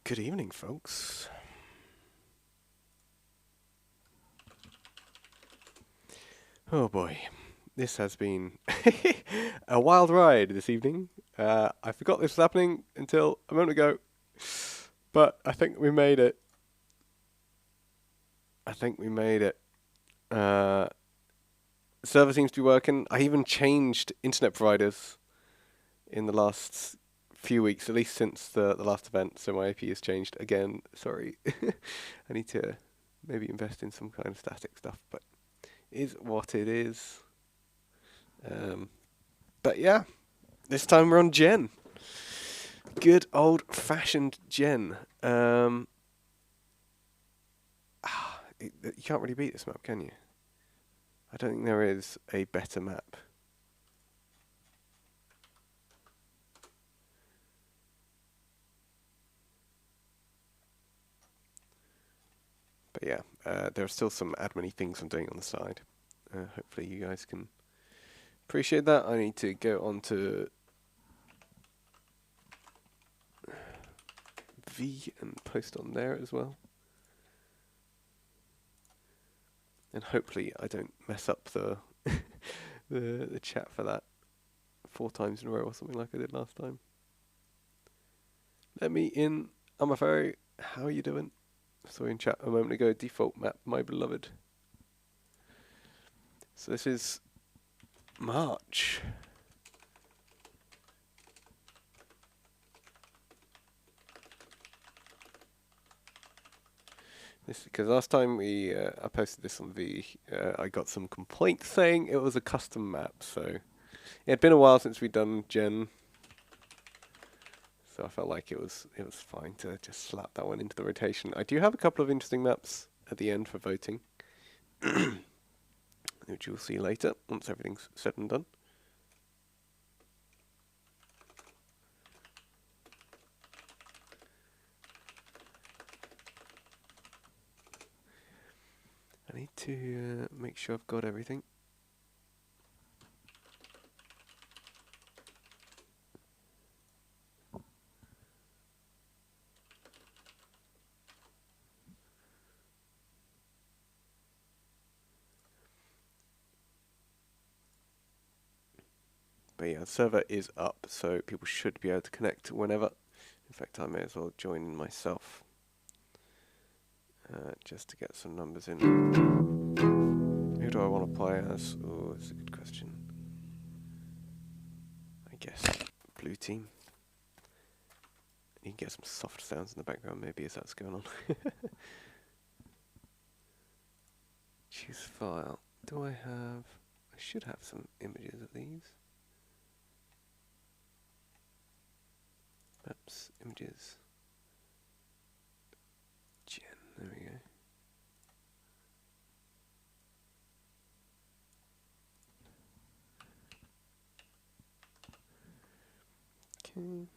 Good evening, folks. Oh boy, this has been a wild ride this evening. I forgot this was happening until a moment ago, but I think we made it. Uh, server seems to be working. I even changed internet providers in the last few weeks, at least since the last event, so my IP has changed again. Sorry. I need to maybe invest in some kind of static stuff, but it is what it is. But yeah, this time we're on Gen. Good old-fashioned Gen. You can't really beat this map, can you? I don't think there is a better map. But yeah, there are still some admin-y things I'm doing on the side. Hopefully you guys can appreciate that. I need to go on to V and post on there as well. And hopefully I don't mess up the the chat for that 4 times in a row or something like I did last time. Let me in. I'm a fairy. How are you doing? Saw you in chat a moment ago. Default map, my beloved. So this is March. This because last time I posted this on V, I got some complaints saying it was a custom map. So it had been a while since we'd done Gen, so I felt like it was fine to just slap that one into the rotation. I do have a couple of interesting maps at the end for voting, which you'll see later once everything's said and done. I need to make sure I've got everything. But yeah, the server is up, so people should be able to connect whenever. In fact, I may as well join in myself, just to get some numbers in. Who do I want to play as? Oh, that's a good question. I guess blue team. You can get some soft sounds in the background maybe as that's going on. Choose file. Do I have... I should have some images of these. Maps, images. Gen, there we go. Okay.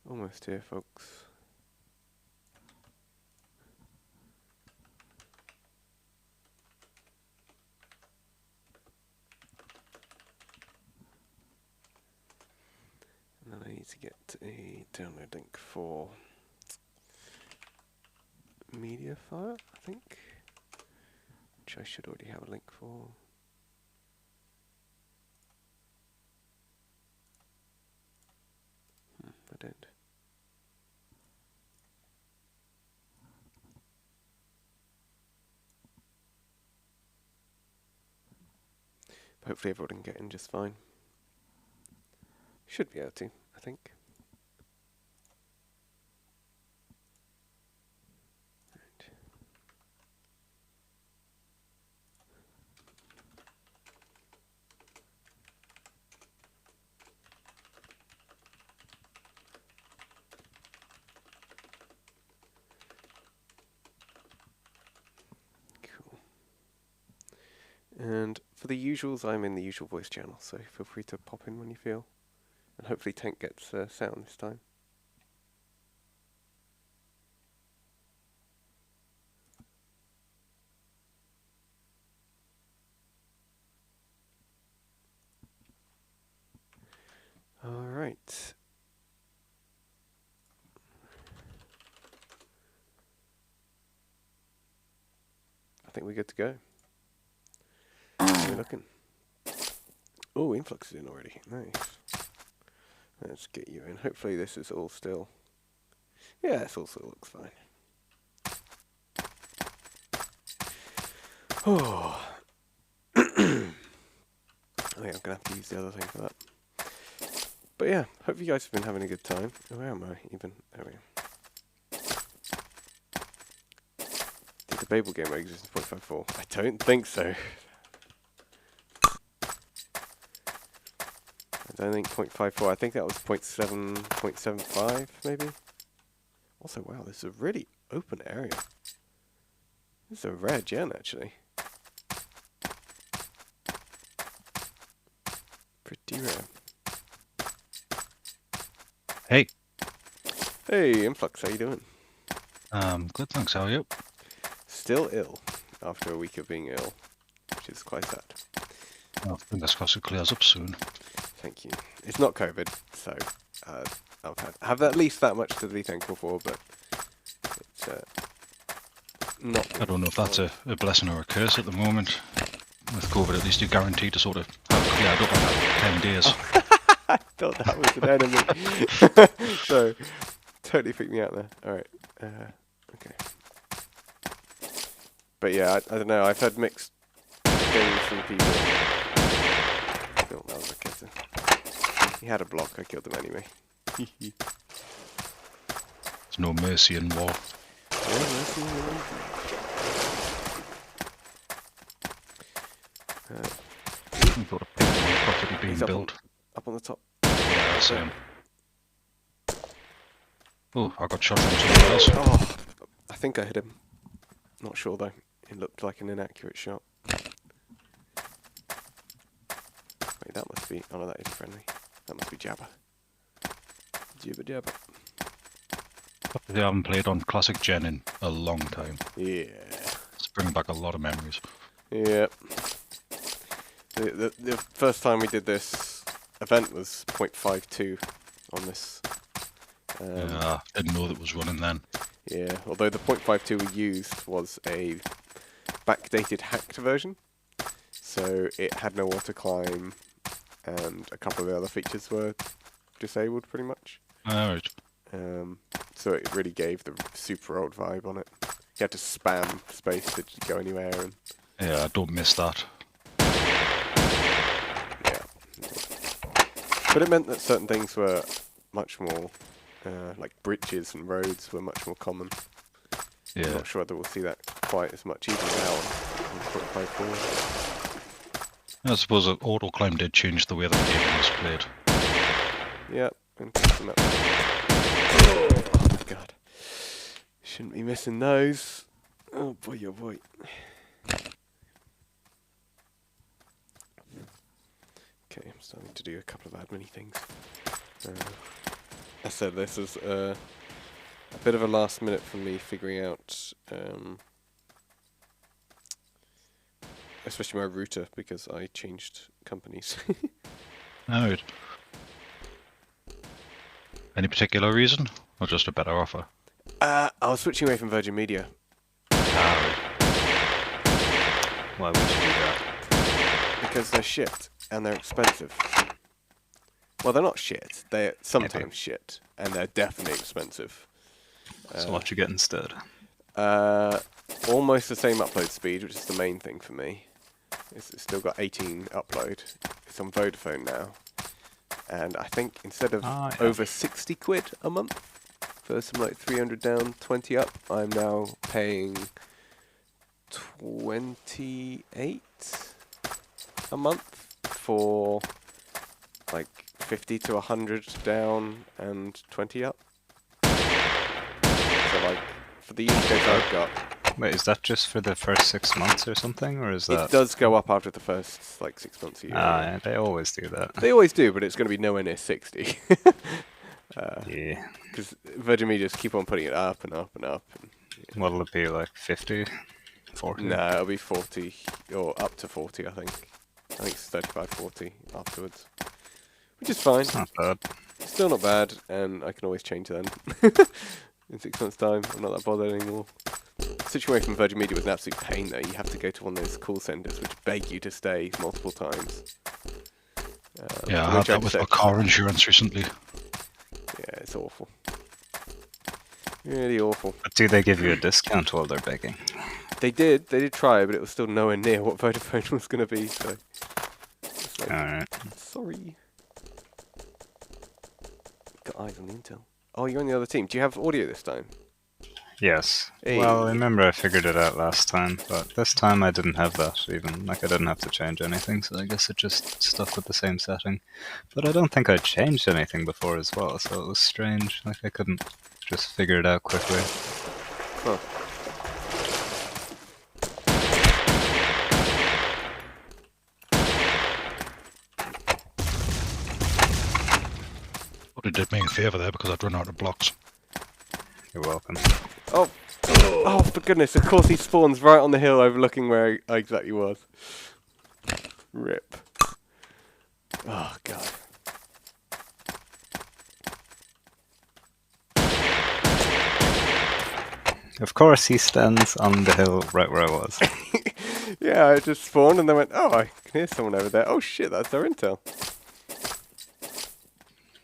Almost here, folks. And then I need to get a download link for media file, I think, which I should already have a link for. I don't. But hopefully everyone can get in just fine. Should be able to, I think. Right. Cool. And for the usuals, I'm in the usual voice channel, so feel free to pop in when you feel. And hopefully Tank gets sound this time. Alright. think we're good to go. How are we looking? Oh, influx is in already. Nice. Let's get you in. Hopefully this is all still... Yeah, this also looks fine. Oh. I think I'm going to have to use the other thing for that. But yeah, hope you guys have been having a good time. Where am I even? There we go. Did the Babel game exist in 0.54? I don't think so. I don't think 0.54. I think that was 0.7, 0.75 maybe. Also, wow, this is a really open area. This is a rare gen, actually. Pretty rare. Hey. Hey, Influx, how you doing? Good, thanks. How are you? Still ill after a week of being ill, which is quite sad. Well, fingers crossed it clears up soon. Thank you. It's not COVID, so I've have at least that much to be thankful for, but it's not. I don't know if that's a blessing or a curse at the moment. With COVID, at least you're guaranteed to sort of have it cleared up in about 10 days. Oh. I thought that was an enemy. So, totally freaked me out there. Alright, okay. But yeah, I don't know, I've heard mixed things from people. Oh, that was a kitten. He had a block, I killed him anyway. There's no mercy in war. No mercy in war. We thought a property being built. Up on the top. Yeah, same. Oh, I got shot from somewhere else. Oh, I think I hit him. Not sure though. It looked like an inaccurate shot. Wait, that must be... Oh no, that isn't friendly. That must be Jabba. Jibba Jabba. I haven't played on Classic Gen in a long time. Yeah. It's bringing back a lot of memories. Yep. The first time we did this event was 0.52 on this. Yeah, I didn't know that was running then. Yeah, although the 0.52 we used was a backdated hacked version, so it had no auto climb, and a couple of the other features were disabled pretty much. Alright. So it really gave the super old vibe on it. You had to spam space to go anywhere, and Yeah, I don't miss that. yeah. But it meant that certain things were much more, like bridges and roads were much more common. Yeah. I'm not sure whether we'll see that quite as much even now on 0.54. I suppose that auto climb did change the way the game was played. Yep, and custom up. Oh my god. Shouldn't be missing those. Oh boy, oh boy. Okay, I'm starting to do a couple of admin things. I said this is a bit of a last minute for me figuring out, especially my router, because I changed companies. Alright. Any particular reason? Or just a better offer? I was switching away from Virgin Media. Alright. Why would you do that? Because they're shit, and they're expensive. Well, they're not shit. They're sometimes shit, and they're definitely expensive. So what you get instead? Almost the same upload speed, which is the main thing for me. It's still got 18 upload. It's on Vodafone now. And I think instead of over 60 quid a month for some like 300 down, 20 up, I'm now paying 28 a month for like 50 to 100 down and 20 up. So like for the use case I've got. Wait, is that just for the first 6 months or something, or is that? It does go up after the first like 6 months a year. Yeah, they always do that. They always do, but it's going to be nowhere near 60. Yeah. Because Virgin Media just keep on putting it up and up and up. And, yeah. What'll it be, like 50, 40? No, it'll be 40 or up to 40, I think. I think it's 35, 40 afterwards, which is fine. It's not bad. It's still not bad, and I can always change then. In 6 months' time, I'm not that bothered anymore. situation with Virgin Media was an absolute pain though. You have to go to one of those call centres which beg you to stay multiple times. Yeah, I had that with my car insurance recently. Yeah, it's awful. Really awful. But do they give you a discount while they're begging? They did try, but it was still nowhere near what Vodafone was going to be, so... It's like, Alright. sorry. Got eyes on the intel. Oh, you're on the other team. Do you have audio this time? Yes. Hey. Well, I remember I figured it out last time, but this time I didn't have that even. Like, I didn't have to change anything, so I guess it just stuck with the same setting. But I don't think I changed anything before as well, so it was strange. Like, I couldn't just figure it out quickly. Huh. But it did me a favour there because I'd run out of blocks. You're welcome. Oh. Oh, for goodness. Of course he spawns right on the hill overlooking where I exactly was. Rip. Oh, God. Of course he stands on the hill right where I was. Yeah, I just spawned and then went, oh, I can hear someone over there. Oh, shit, that's their intel.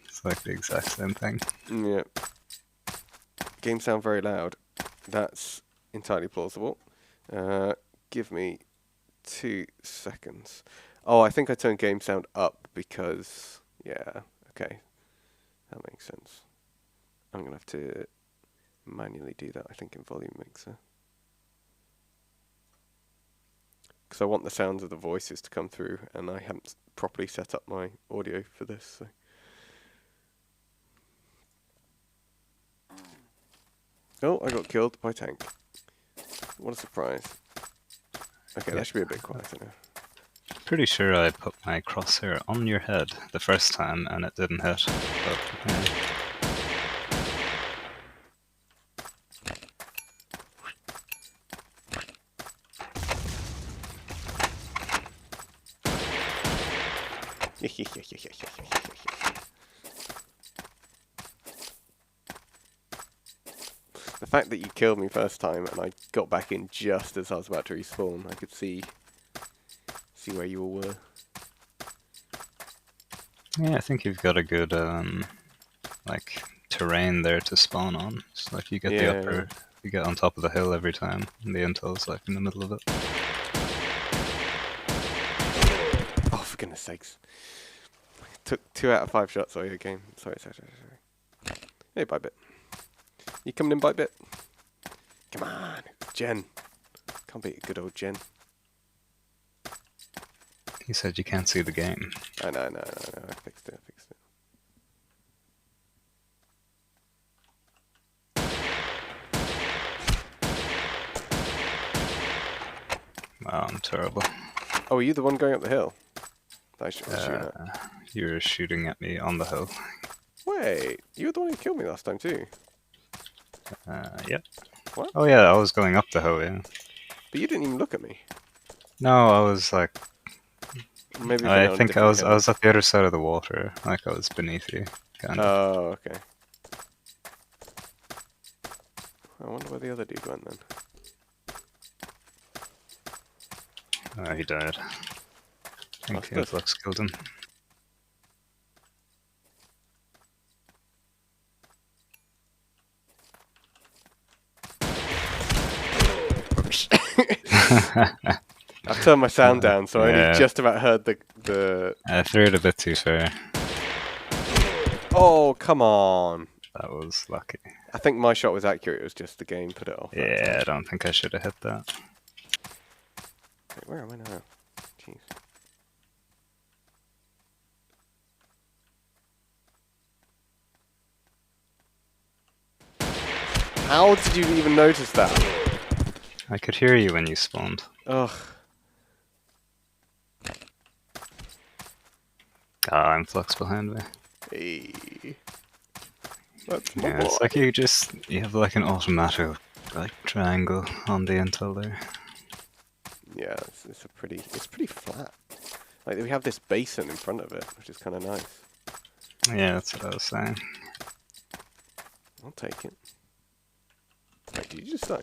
It's like the exact same thing. Yeah. Games sound very loud. That's entirely plausible. Give me 2 seconds. Oh, I think I turned game sound up because... Yeah, okay. That makes sense. I'm going to have to manually do that, I think, in Volume Mixer. Because I want the sounds of the voices to come through, and I haven't properly set up my audio for this. So. Oh, I got killed by tank. What a surprise. Okay, that should be a bit quieter now. Pretty sure I put my crosshair on your head the first time and it didn't hit. But, The fact that you killed me first time and I got back in just as I was about to respawn, I could see where you all were. yeah, I think you've got a good like terrain there to spawn on. It's like you get the upper, you get on top of the hill every time, and the intel's like in the middle of it. Oh, for goodness sakes! Took 2 out of 5 shots away the game. Sorry. Hey, Bite Bit. You coming in, Bite Bit? Come on, Jen. Can't beat a good old Jen. He said you can't see the game. I know. I fixed it. Wow, I'm terrible. Oh, are you the one going up the hill? I should shoot at. You were shooting at me on the hill. Wait, you were the one who killed me last time too. Yep. What? Oh yeah, I was going up the hill, yeah. But you didn't even look at me. No, I was like... Maybe I think I was at the other side of the water, like I was beneath you. Kind of. Oh, okay. I wonder where the other dude went then. Oh, he died. I think Influx killed him. I've turned my sound down, so I only just about heard the... I threw it a bit too far. Oh, come on. That was lucky. I think my shot was accurate, it was just the game put it off. Yeah, I don't think I should have hit that. Wait, where am I now? Jeez. How did you even notice that? I could hear you when you spawned. Ugh. Ah, Influx behind me. Hey. That's my Yeah, boy. it's like you have like an automatic like triangle on the intel there. Yeah, it's pretty flat. Like we have this basin in front of it, which is kind of nice. Yeah, that's what I was saying. I'll take it. Wait, did you just die?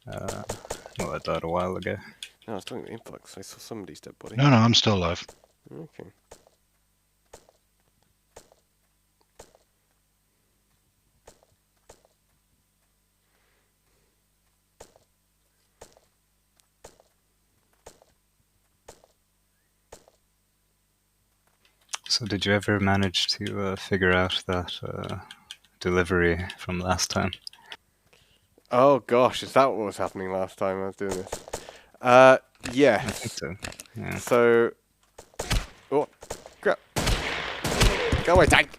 Well, I died a while ago. No, I was talking about influx. I saw somebody's dead body. No, I'm still alive. Okay. So did you ever manage to figure out that delivery from last time? Oh gosh, is that what was happening last time I was doing this? I think Yes. so. Yeah. So, oh, crap! Go away, tank.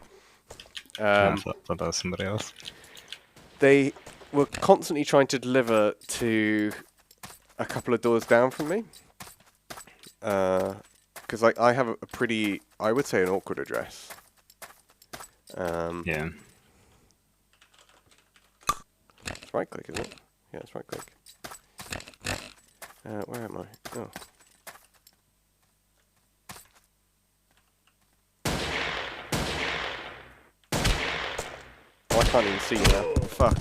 I thought that was somebody else. They were constantly trying to deliver to a couple of doors down from me. Because I have a pretty, I would say, an awkward address. Yeah. It's right click, isn't it? Yeah, it's right click. Where am I? Oh. Oh, I can't even see you now. Fuck.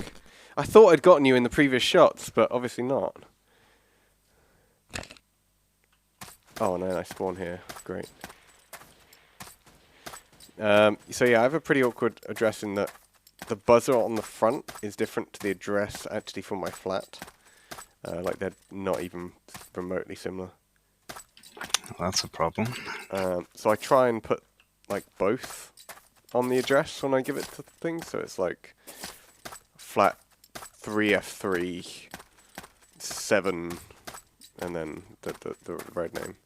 I thought I'd gotten you in the previous shots, but obviously not. Oh no, I spawn here. Great. So yeah, I have a pretty awkward address in that the buzzer on the front is different to the address actually for my flat. Like they're not even remotely similar. Well, that's a problem. So I try and put like both on the address when I give it to things. So it's like flat 3F3 7 and then the road name.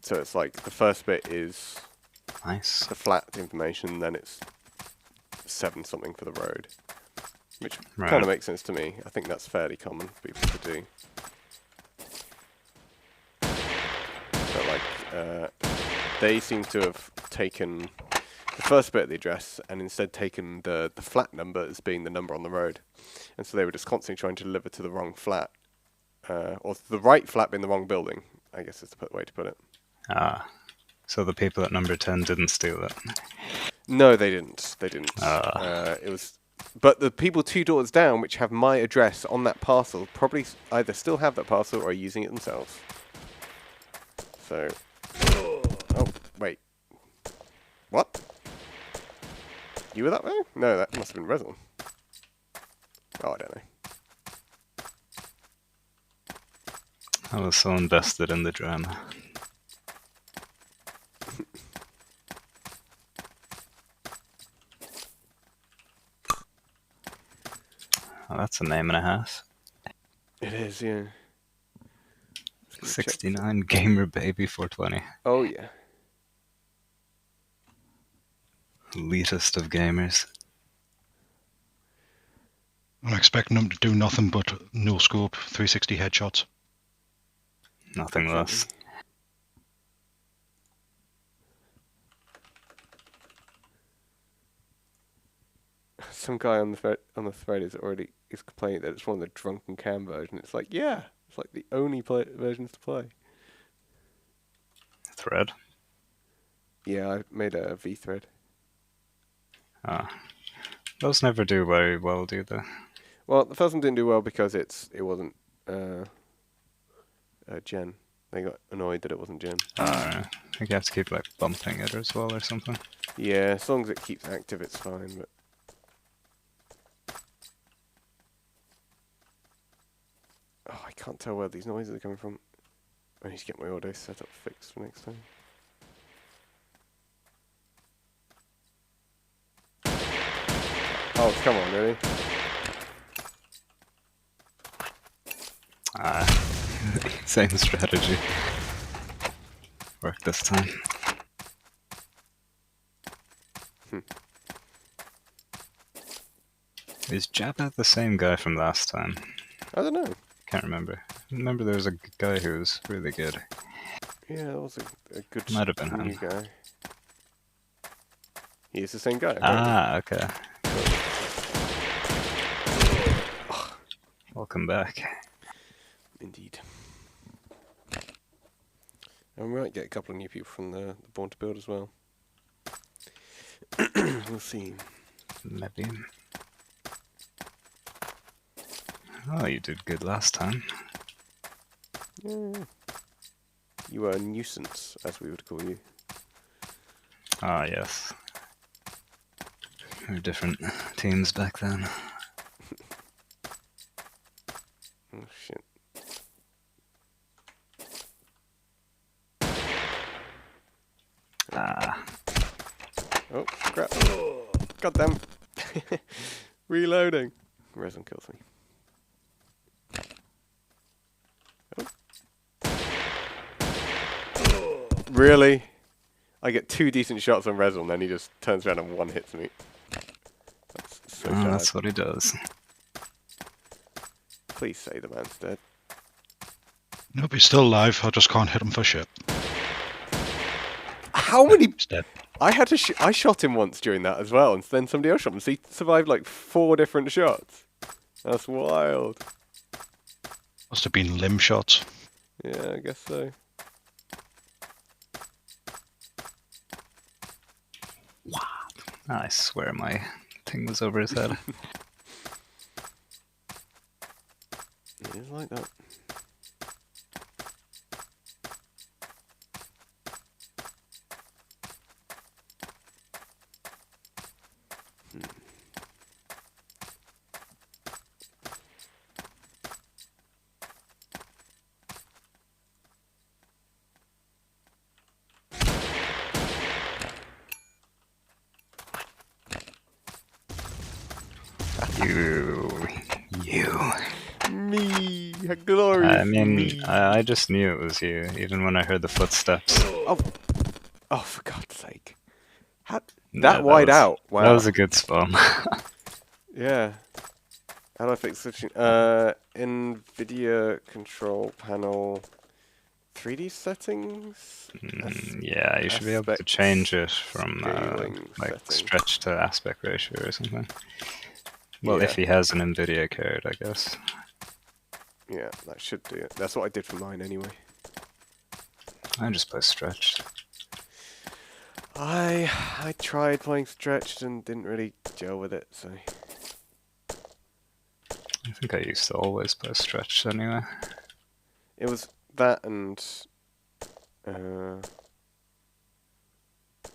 So it's like the first bit is Nice. the flat information, then it's 7 something for the road, which kind Right. of makes sense to me. I think that's fairly common for people to do. But like, they seem to have taken the first bit of the address and instead taken the flat number as being the number on the road, and so they were just constantly trying to deliver to the wrong flat, or the right flat being the wrong building, I guess is the way to put it. Ah. So the people at number 10 didn't steal it. No, they didn't. They didn't. Ah. It was, but the people 2 doors down, which have my address on that parcel, probably either still have that parcel or are using it themselves. So, oh wait, what? You were that way? No, that must have been Rezel. Oh, I don't know. I was so invested in the drama. Oh, that's a name and a half. It is, yeah. 69 Gamer Baby 420. Oh yeah. Elitist of gamers. I'm expecting them to do nothing but no scope 360 headshots. Nothing less. Some guy on the thread is complaining that it's one of the drunken cam version. It's like, yeah, it's like the only versions to play. Thread. Yeah, I made a V thread. Ah. Those never do very well, do they? Well, the first one didn't do well because it wasn't Gen. They got annoyed that it wasn't Gen. I think you have to keep like bumping it as well or something. Yeah, as long as it keeps active, it's fine. But oh, I can't tell where these noises are coming from. I need to get my audio setup fixed for next time. Oh, come on, really? Same strategy. Worked this time. Is Jabba the same guy from last time? I don't know. Can't remember. Remember there was a guy who was really good. Yeah, that was a good Might have been new him. guy. He is the same guy. Ah, okay. Cool. Welcome back. Indeed. And we might get a couple of new people from the Born to Build as well. We'll see. Maybe. Oh, you did good last time. Yeah. You were a nuisance, as we would call you. Ah, yes. We were different teams back then. Oh shit. Ah. Oh crap. God damn. Reloading. Resin kills me. Oh. Really? I get 2 decent shots on Resin, then he just turns around and one hits me. That's so sad. That's what he does. Please say the man's dead. Nope, he's still alive. I just can't hit him for shit. How many? He's dead. I had to. I shot him once during that as well, and then somebody else shot him. So he survived like 4 different shots. That's wild. Must have been limb shots. Yeah, I guess so. I swear my thing was over his head. It is like that. You. Me, a glorious I mean, me. I just knew it was you, even when I heard the footsteps. Oh, for God's sake! How, Yeah, that wide was, out. Wow. That was a good spawn. Yeah. How do I fix switching? NVIDIA control panel, 3D settings. Yeah, you should be able to Aspect change it from scaling like setting. stretch to aspect ratio or something. Well, Yeah. if he has an NVIDIA card, I guess. Yeah, that should do it. That's what I did for mine anyway. I just play stretched. I tried playing stretched and didn't really gel with it, so. I think I used to always play stretched anyway. It was that and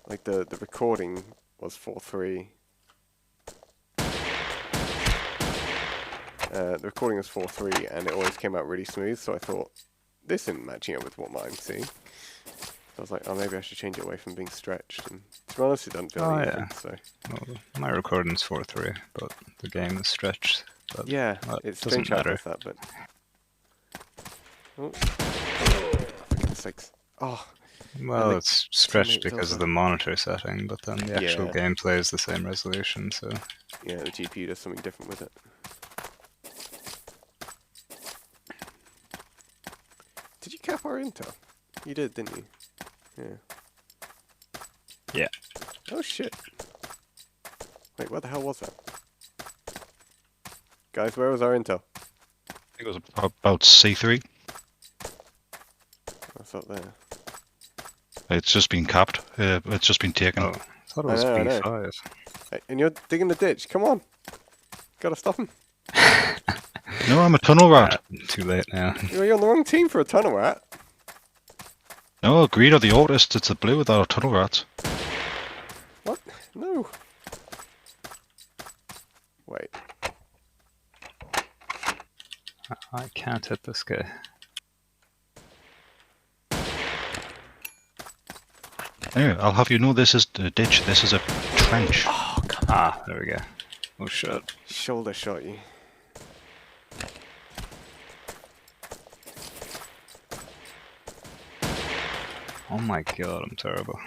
like the recording was 4:3. The recording was 4:3 and it always came out really smooth, so I thought this isn't matching up with what I'm seeing. So I was like, oh, maybe I should change it away from being stretched. And to be honest, it doesn't feel Oh, easy. yeah. So Well, my recording's 4:3, but the game is stretched. But yeah, that it's doesn't strange how it matter. does that, but oh, for goodness sakes! Oh, Well, the it's stretched teammate because does of that. the monitor setting, but then the actual Yeah. gameplay is the same resolution, so... yeah, the GPU does something different with it. Did you cap our intel? You did, didn't you? Yeah. Yeah. Oh shit. Wait, what the hell was that? Guys, where was our intel? I think it was about C3. That's up there. It's just been capped. It's just been taken. Oh, I thought it was I know. B5. Hey, and you're digging the ditch. Come on. Gotta stop him. No, I'm a tunnel rat. Too late now. You're on the wrong team for a tunnel rat. No, Greed are the artists. It's the blue that are tunnel rats. What? No. Wait. I can't hit this guy. Anyway, I'll have you know this is the ditch. This is a trench. Oh, come on. Ah, there we go. Oh shit. Shoulder shot you. Oh my god, I'm terrible.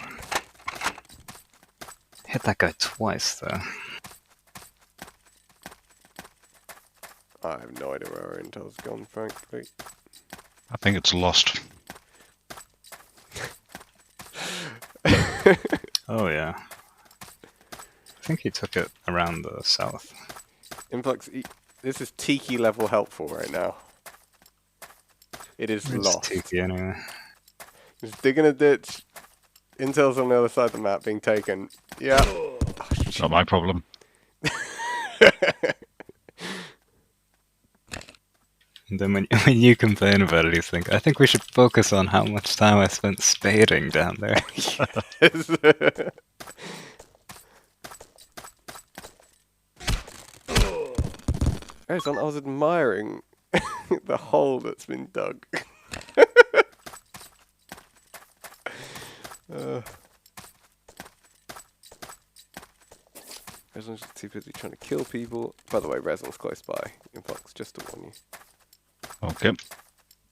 Hit that guy twice though. I have no idea where our intel's gone, frankly. I think it's lost. Oh yeah. I think he took it around the south. Influx, this is tiki level helpful right now. It is It's lost. tiki anyway. Just digging a ditch. Intel's on the other side of the map being taken. Yeah. Oh, It's not my problem. And then when you complain about it, you think, I think we should focus on how much time I spent spading down there. Yes. I was admiring the hole that's been dug. Rezon's too busy trying to kill people. By the way, Rezon's close by in Vox, just to warn you. Okay. In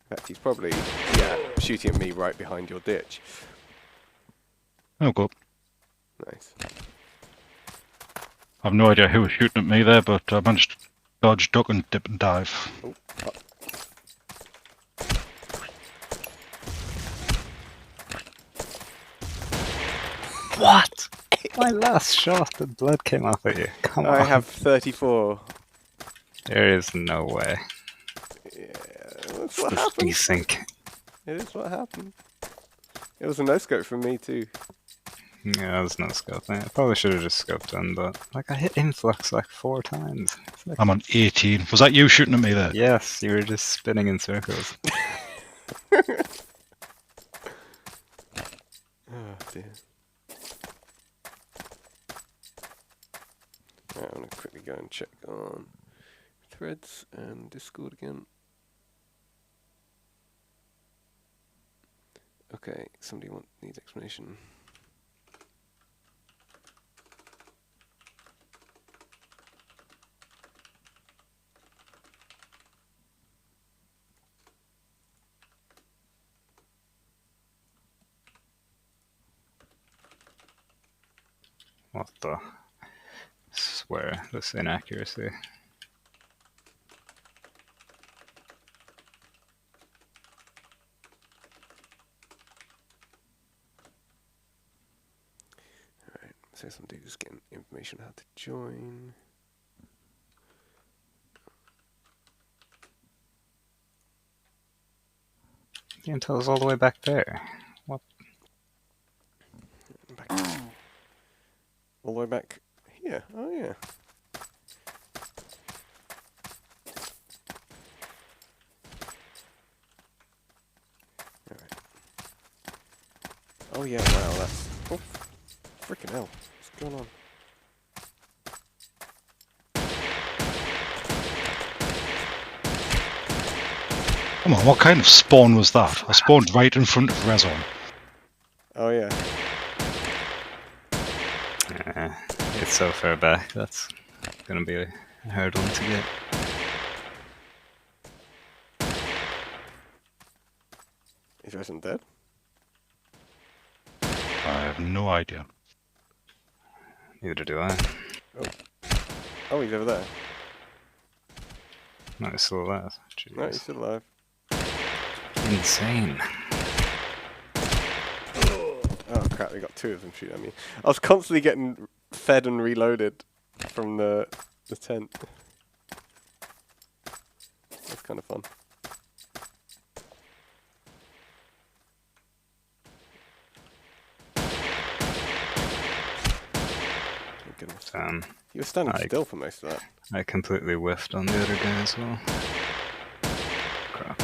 fact, he's probably shooting at me right behind your ditch. Oh, go. Nice. I've no idea who was shooting at me there, but I managed to dodge, duck, and dip and dive. Oh, What? My last shot, the blood came off at you. Come on. I have 34. There is no way. Yeah, that's It's what the happened. desync. It is what happened. It was a no-scope from me too. Yeah, there's no scope. I probably should have just scoped in, but like I hit influx like 4 times. It's like, I'm on 18. Was that you shooting at me there? yes, you were just spinning in circles. Oh dear. Right, I'm gonna quickly go and check on threads and Discord again. Okay, somebody needs explanation. What the? I swear, this inaccuracy. Alright, so some dude's getting information on how to join. You can tell us all the way back there. What? Back all the way back here. Oh yeah. Alright. Oh yeah, wow, that's... Oh, freaking hell. What's going on? Come on, what kind of spawn was that? I spawned right in front of Rezon. Oh yeah. It's so far back, that's gonna be a hard one to get. Is Resident dead? I have no idea. Neither do I. Oh, he's over there. No, he's still alive. No, he's Jeez. still alive. Insane. Oh crap, we got 2 of them shooting at me. I was constantly getting fed and reloaded from the tent. That's kind of fun. Oh, goodness. You were standing still for most of that. I completely whiffed on the other guy as well. Crap.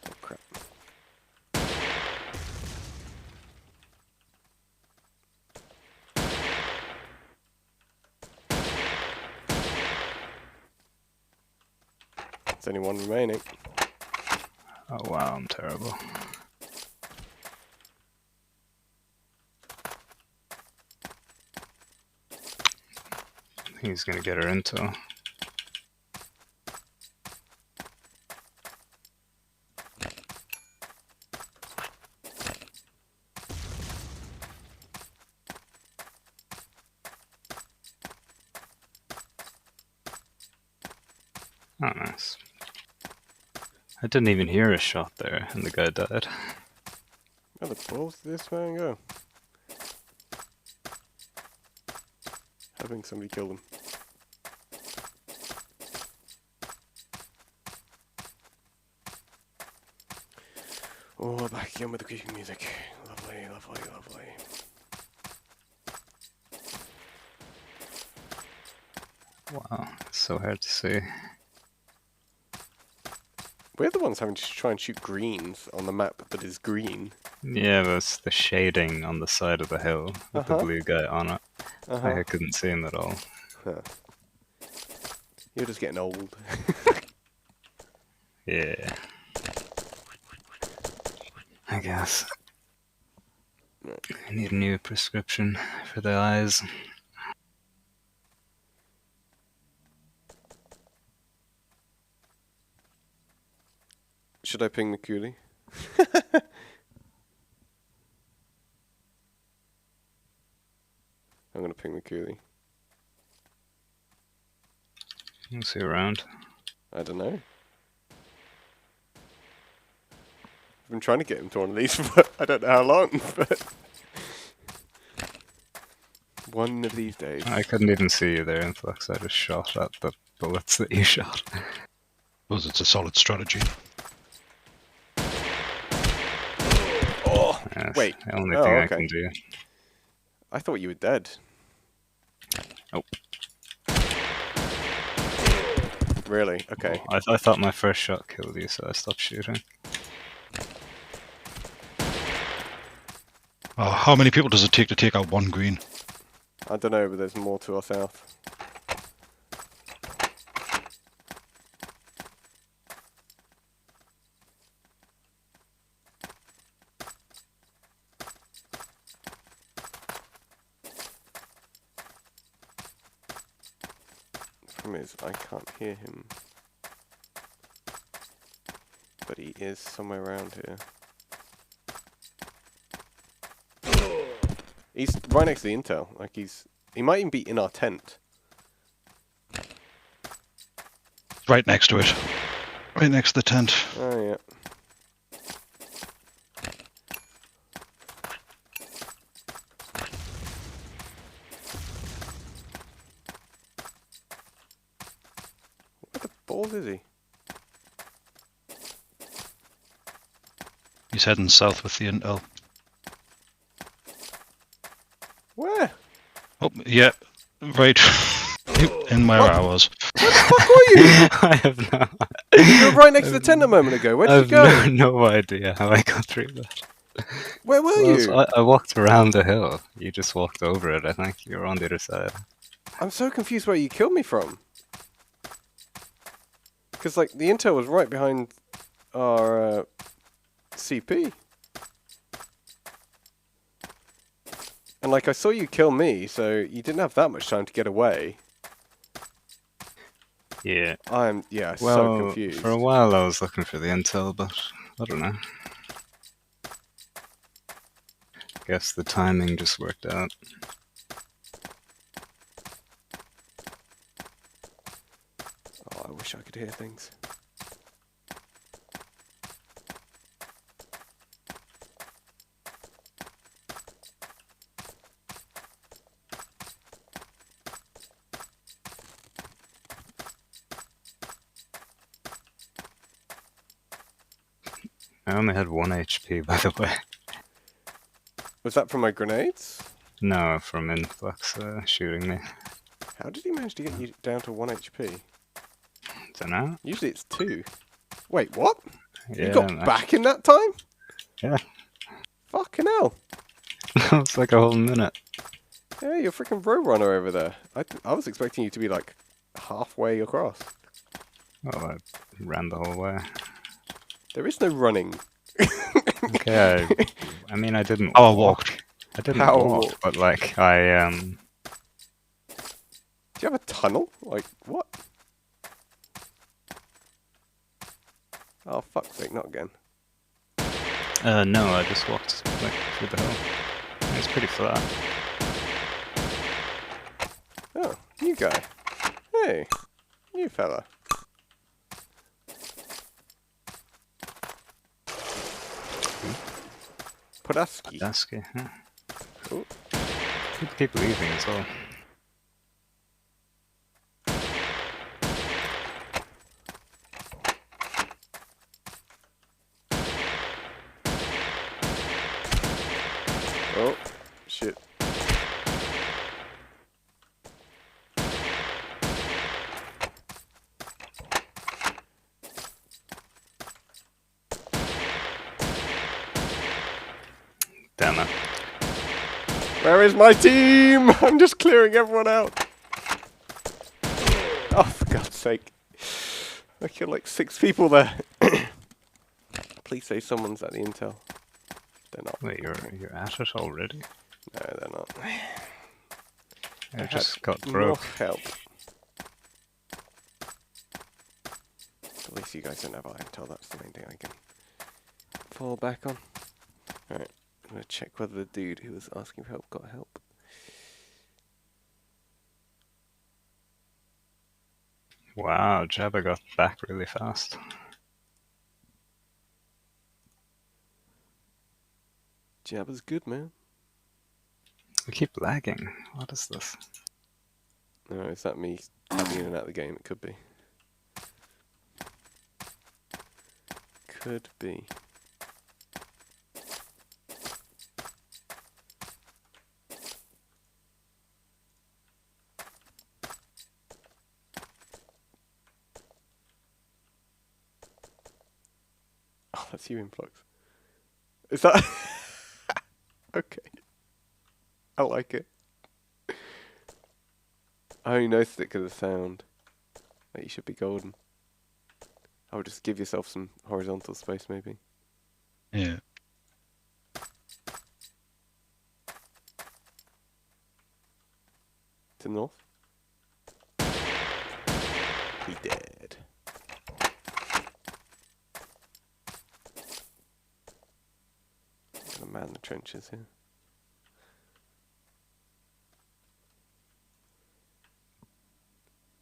Oh crap. There's only 1 remaining. Oh wow, I'm terrible. He's gonna get her into. Oh, nice. I didn't even hear a shot there, and the guy died. Where the balls did this man go? Hoping somebody killed him. Oh, back again with the creaking music. Lovely, lovely, lovely. Wow, it's so hard to see. We're the ones having to try and shoot greens on the map that is green. Yeah, that's the shading on the side of the hill with the blue guy on it. I couldn't see him at all. Huh. You're just getting old. Yeah. I guess. I need a new prescription for the eyes. Should I ping the coolie? I'm gonna ping the coolie. We'll see you around. I don't know. I've been trying to get him to one of these for I don't know how long, but one of these days. I couldn't even see you there, in Flux. I just shot at the bullets that you shot. Suppose it's a solid strategy. Oh, That's wait. the only thing I can do. I thought you were dead. Nope. Really? Okay. Oh, I thought my first shot killed you, so I stopped shooting. Oh, how many people does it take to take out one green? I don't know, but there's more to our south. The problem is, I can't hear him. But he is somewhere around here. He's right next to the intel. Like he might even be in our tent. Right next to it. Right next to the tent. Oh yeah. What the balls is he? He's heading south with the intel. Where? Oh, yeah. Right. In where I was. Where the fuck were you? I have no. You were right next to the tent a moment ago. Where did you go? I have no idea how I got through that. Where were you? I walked around the hill. You just walked over it, I think. You were on the other side. I'm so confused where you killed me from. Because, like, the intel was right behind our CP. And, like, I saw you kill me, so you didn't have that much time to get away. Yeah. So confused. For a while I was looking for the intel, but I don't know. Guess the timing just worked out. Oh, I wish I could hear things. I only had 1 HP, by the way. Was that from my grenades? No, from Influx shooting me. How did he manage to get you down to 1 HP? Dunno. Usually it's 2. Wait, what? Yeah, You got back in that time? Yeah. Fucking hell. It's like a whole minute. Yeah, you're a freaking Roadrunner over there. I was expecting you to be like halfway across. Well, I ran the whole way. There is no running. Okay, I mean, I didn't How I walked. I didn't How I walk, walked. but like, Do you have a tunnel? Like, what? Oh, fuck's sake, not again. no, I just walked like through the hill. It's pretty flat. Oh, new guy. Hey, new fella. Podaski. Dusky, huh? Cool. Good to keep leaving as well. Oh, shit. Damn it. Where is my team? I'm just clearing everyone out. Oh, for God's sake. I killed like 6 people there. Please say someone's at the intel. They're not. Wait, you're at it already? No, they're not. I just got No broke. help. At least you guys don't have intel. That's the main thing I can fall back on. Alright, I'm going to check whether the dude who was asking for help got help. Wow, Jabba got back really fast. Jabba's good, man. We keep lagging. What is this? No, is that me tapping in and out of the game? It could be. Could be. Oh, that's you, Influx. Is that... Okay. I like it. I only noticed it because of the sound. Like, you should be golden. I would just give yourself some horizontal space, maybe. Yeah. To the north. He dead. Gonna man the trenches here.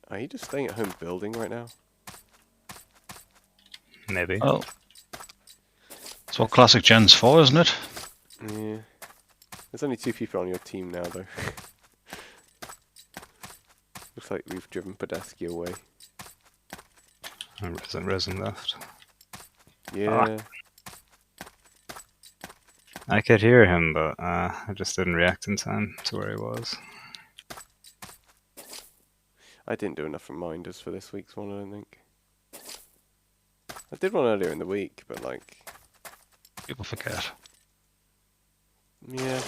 Are you just staying at home building right now? Maybe. Well, it's what Classic Gen's for, isn't it? Yeah. There's only 2 people on your team now, though. Looks like we've driven Podesky away. Resin left. Yeah. I could hear him, but I just didn't react in time to where he was. I didn't do enough reminders for this week's one, I don't think. I did one earlier in the week, but like... People forget. Yeah.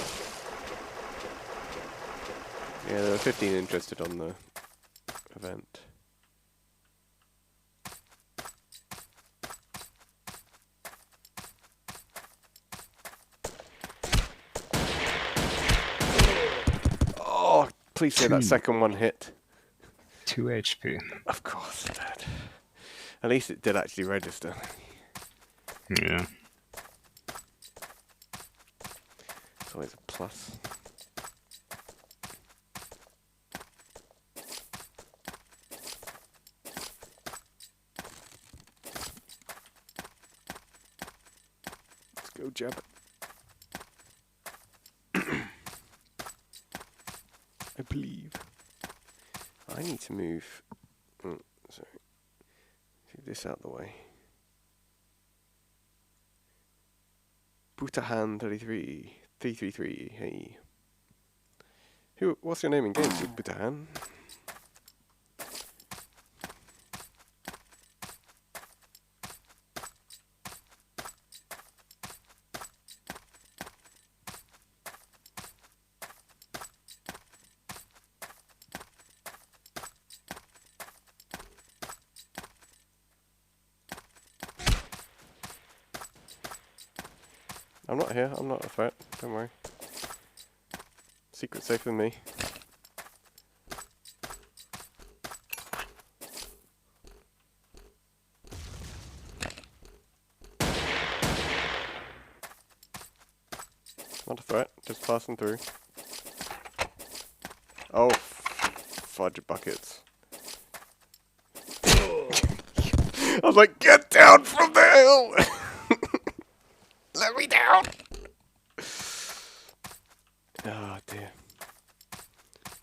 Yeah, there were 15 interested on the event. Oh, please say that 2. second one hit. 2 HP. Of course it did. At least it did actually register. Yeah. It's always a plus. Let's go, Jab. I believe. I need to move. Sorry. Move this out the way. Butahan 33. 333. Hey. What's your name in game, Butahan? I'm not here, I'm not a threat, don't worry. Secret safe with me. Not a threat, just passing through. Oh, fudge buckets. I was like, get down from the hill! Let me down! Oh dear.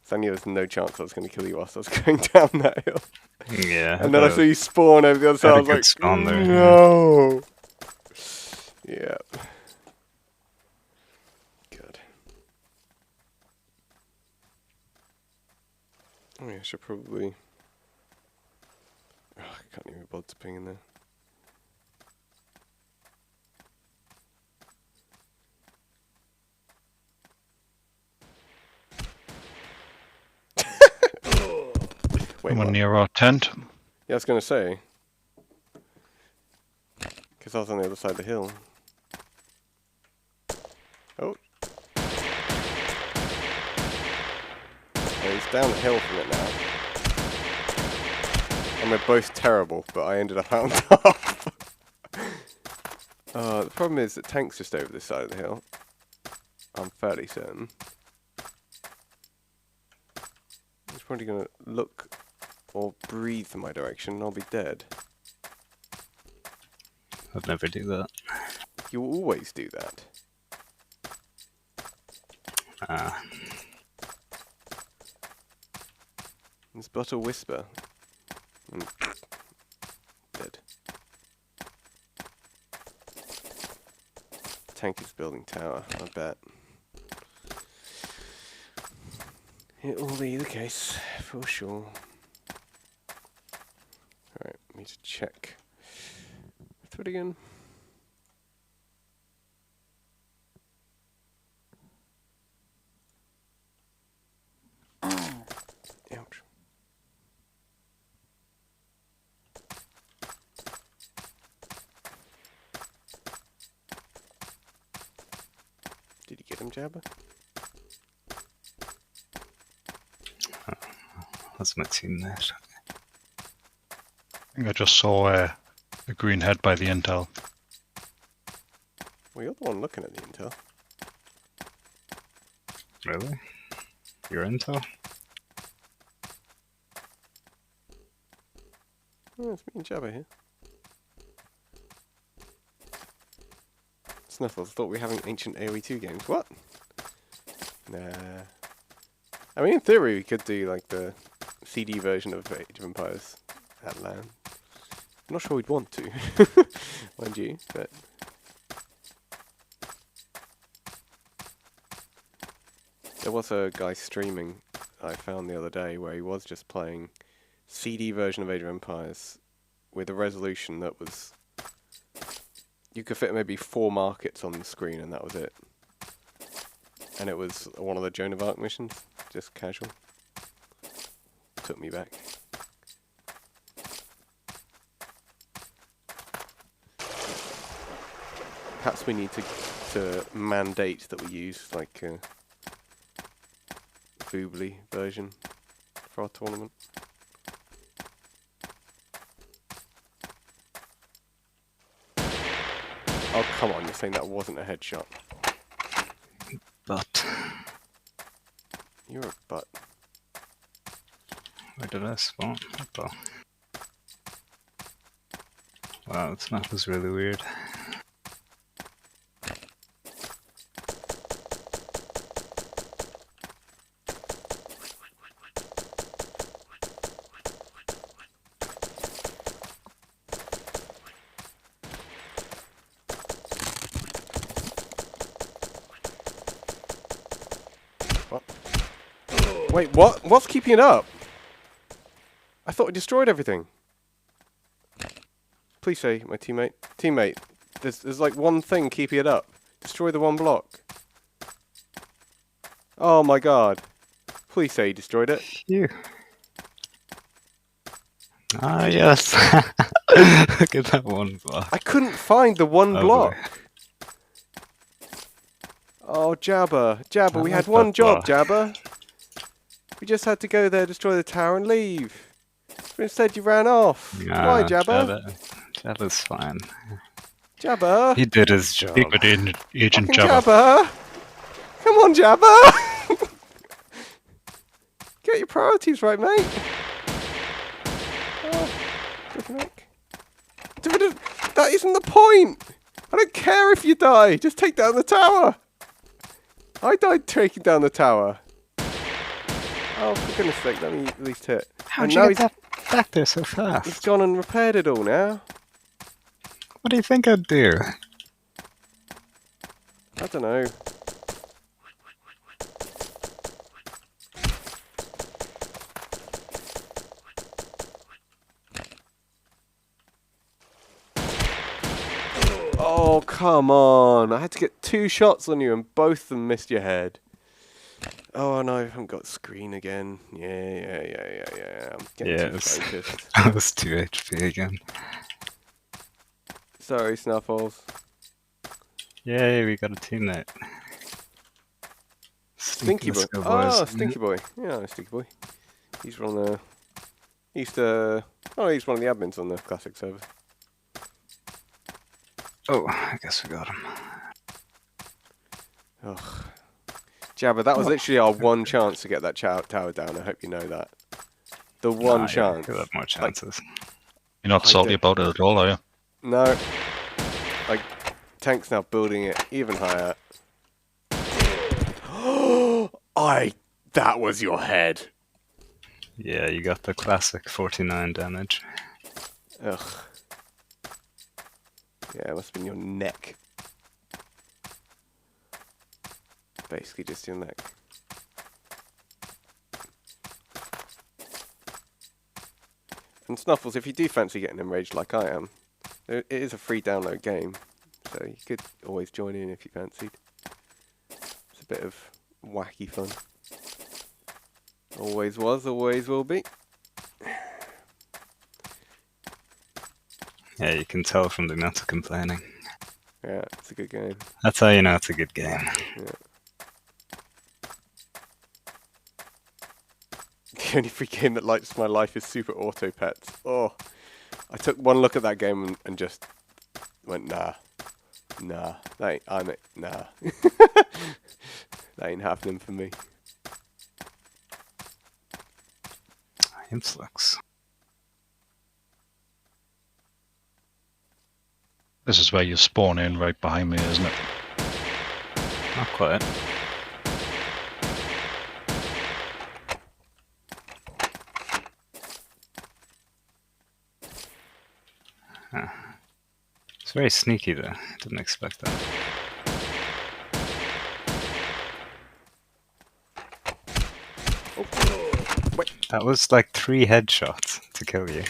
So I knew there was no chance I was going to kill you whilst I was going down that hill. Yeah. And then I saw you spawn over the other side. I was like, spawn there, no! Yeah. Good. Oh yeah, I should probably... Oh, I can't even bother to ping in there. Wait, Someone what? near our tent. Yeah, I was going to say. Because I was on the other side of the hill. Oh. Oh, he's down the hill from it now. And we're both terrible, but I ended up out on top. The problem is that Tank's just over this side of the hill. I'm fairly certain. He's probably going to look or breathe in my direction and I'll be dead. I'd never do that. You always do that. Ah. It's but a whisper. And dead. Tank is building tower, I bet. It will be the case, for sure. Alright, need to check. Throw it again. Ouch. Did you get him, Jabba? That's my teammate. I think I just saw a green head by the intel. Well, you're the one looking at the intel. Really? Your intel? Oh, it's me and Jabba here. Snuffles, thought we were having ancient AoE2 games. What? Nah. I mean, in theory, we could do like the CD version of Age of Empires at LAN. I'm not sure we'd want to, mind you, but... There was a guy streaming I found the other day where he was just playing CD version of Age of Empires with a resolution that was... You could fit maybe 4 markets on the screen and that was it. And it was one of the Joan of Arc missions, just casual. Took me back. Perhaps we need to mandate that we use like a Boobly version for our tournament. Oh, come on, you're saying that wasn't a headshot. But You're a butt. where did I spawn? What the? Wow, this map is really weird. What? Wait, what? What's keeping it up? I thought we destroyed everything. Please say, my teammate. Teammate, there's like one thing keeping it up. Destroy the one block. Oh my god. Please say you destroyed it. Phew. Ah, yes. Look at that one block. I couldn't find the one Oh, block. boy. Oh, Jabba. Jabba, I we like had one that job, block. Jabba. We just had to go there, destroy the tower, and leave. But instead, you ran off. Why, Nah, Jabba? Jabba's fine. Jabba? He did his job. Keep it in, Agent Fucking Jabba. Jabba! Come on, Jabba! Get your priorities right, mate. Oh, good neck. That isn't the point! I don't care if you die, just take down the tower! I died taking down the tower. Oh, for goodness sake, let me at least hit. How'd And you now get that back there so fast? he's gone and repaired it all now. What do you think I'd do? I don't know. come on. I had to get 2 shots on you and both of them missed your head. Oh no, I haven't got screen again. Yeah. I'm getting too focused. I was 2 HP again. Sorry, Snuffles. Yay, we got a teammate. Stinky Boy. Oh, Stinky Boy. Yeah, Stinky Boy. He's one of the... he's one of the admins on the classic server. Oh, I guess we got him. Ugh. Jabba, that was literally our one chance to get that tower down. I hope you know that. The one chance. You'll have more chances. You're not salty about it at all, are you? No. Like, Tank's now building it even higher. That was your head. Yeah, you got the classic 49 damage. Ugh. Yeah, it must have been your neck. Basically just your neck. And Snuffles, if you do fancy getting enraged like I am, it is a free download game, so you could always join in if you fancied. It's a bit of wacky fun. Always was, always will be. Yeah, you can tell from the amount of complaining. Yeah, it's a good game. That's how you know it's a good game. Yeah. The only free game that lights my life is Super Auto Pets. Oh, I took one look at that game and just went, nah, nah, that ain't happening for me. Influx. This is where you spawn in right behind me, isn't it? Not quite. Huh. It's very sneaky though. Didn't expect that. Wait, That was like 3 headshots to kill you.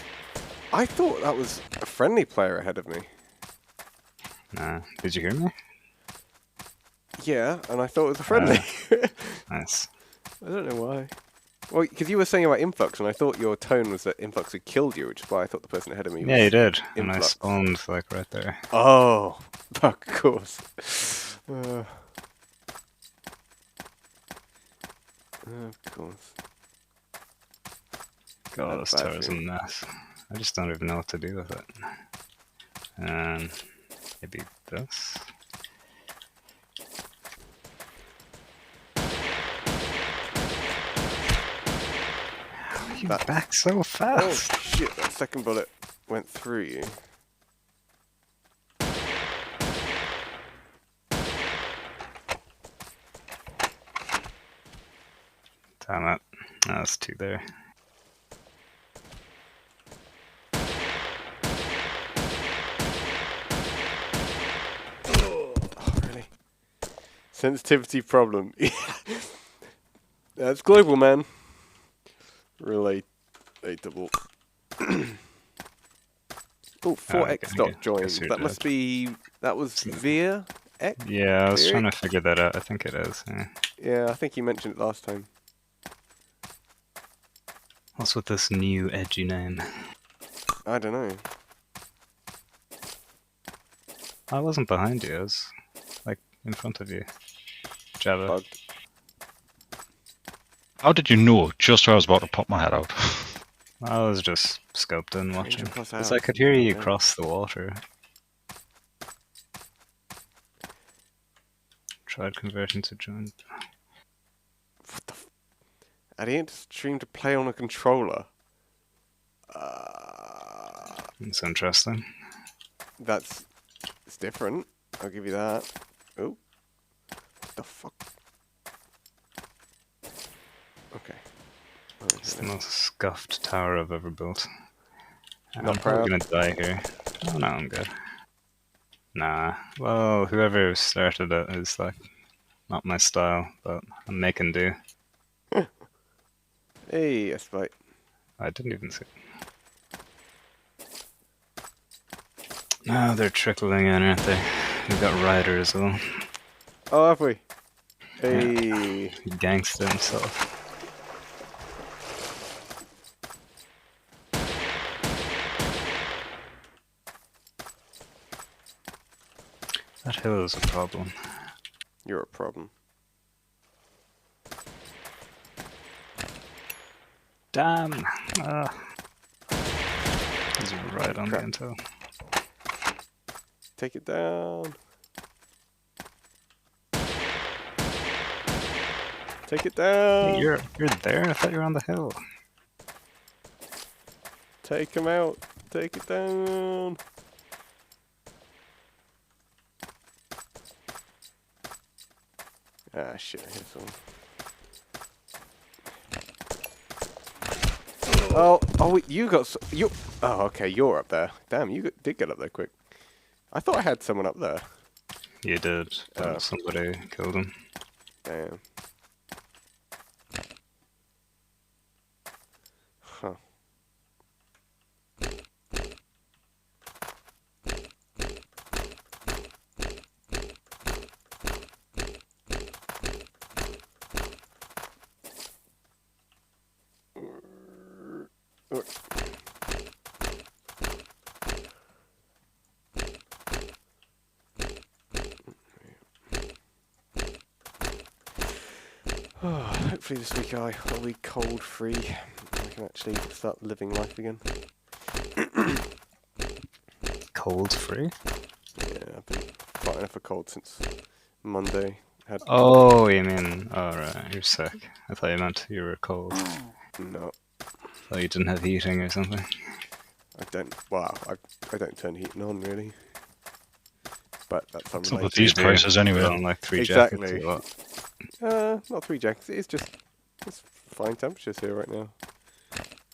I thought that was a friendly player ahead of me. Nah. Did you hear me? Yeah, and I thought it was a friendly. Nice. I don't know why. Well, because you were saying about Influx, and I thought your tone was that Influx had killed you, which is why I thought the person ahead of me was Yeah, you did. And I Influx. spawned like right there. Oh, of course. Of course. God, this Bad tower's a feeling. mess. I just don't even know what to do with it. And maybe this. You back so Oh fast. shit, that second bullet went through you. Damn it. That's 2 there. Oh, really? Sensitivity problem. That's global, man. Relatable. Oh, 4x dot joined. guess you're That must dead. be... That was via X? Yeah, I was Theory? trying to figure that out. I think it is. Yeah. Yeah, I think you mentioned it last time. What's with this new edgy name? I don't know. I wasn't behind you. I was like in front of you. Java. Bugged. How did you know just where I was about to pop my head out? I was just scoped in watching. across Because out. I could hear you Yeah. cross the water. Tried converting to join. What the I didn't stream to play on a controller. It's interesting. It's different. I'll give you that. Oh. What the fuck? Okay. It's the most scuffed tower I've ever built. Not I'm probably proud. gonna die here. Oh no, I'm good. Nah. Well, whoever started it is like not my style, but I'm making do. Hey, yes, right. I didn't even see. No, they're trickling in, aren't they? We got Ryder as well. Oh, have we? Yeah. Hey. He gangsta himself. That hill is a problem. You're a problem. Damn! He's right on the Crap. intel. Take it down. Take it down. Hey, you're there? I thought you were on the hill. Take him out. Take it down. Ah, shit. Here's someone. Oh, wait, you got you. Oh, okay, you're up there. Damn, you did get up there quick. I thought I had someone up there. You did, but somebody killed him. Damn. Huh. Hopefully this week I'll be cold free. I can actually start living life again. Cold free? Yeah, I've been fighting off a cold since Monday. Oh, you mean, oh right, you're sick. I thought you meant you were cold. No, Oh, you didn't have heating or something? I don't. Well, I don't turn heating on really. But that's Not with unrelated. these prices anyway. On like 3 Exactly. jackets or what? Not 3 jackets. It's fine temperatures here right now,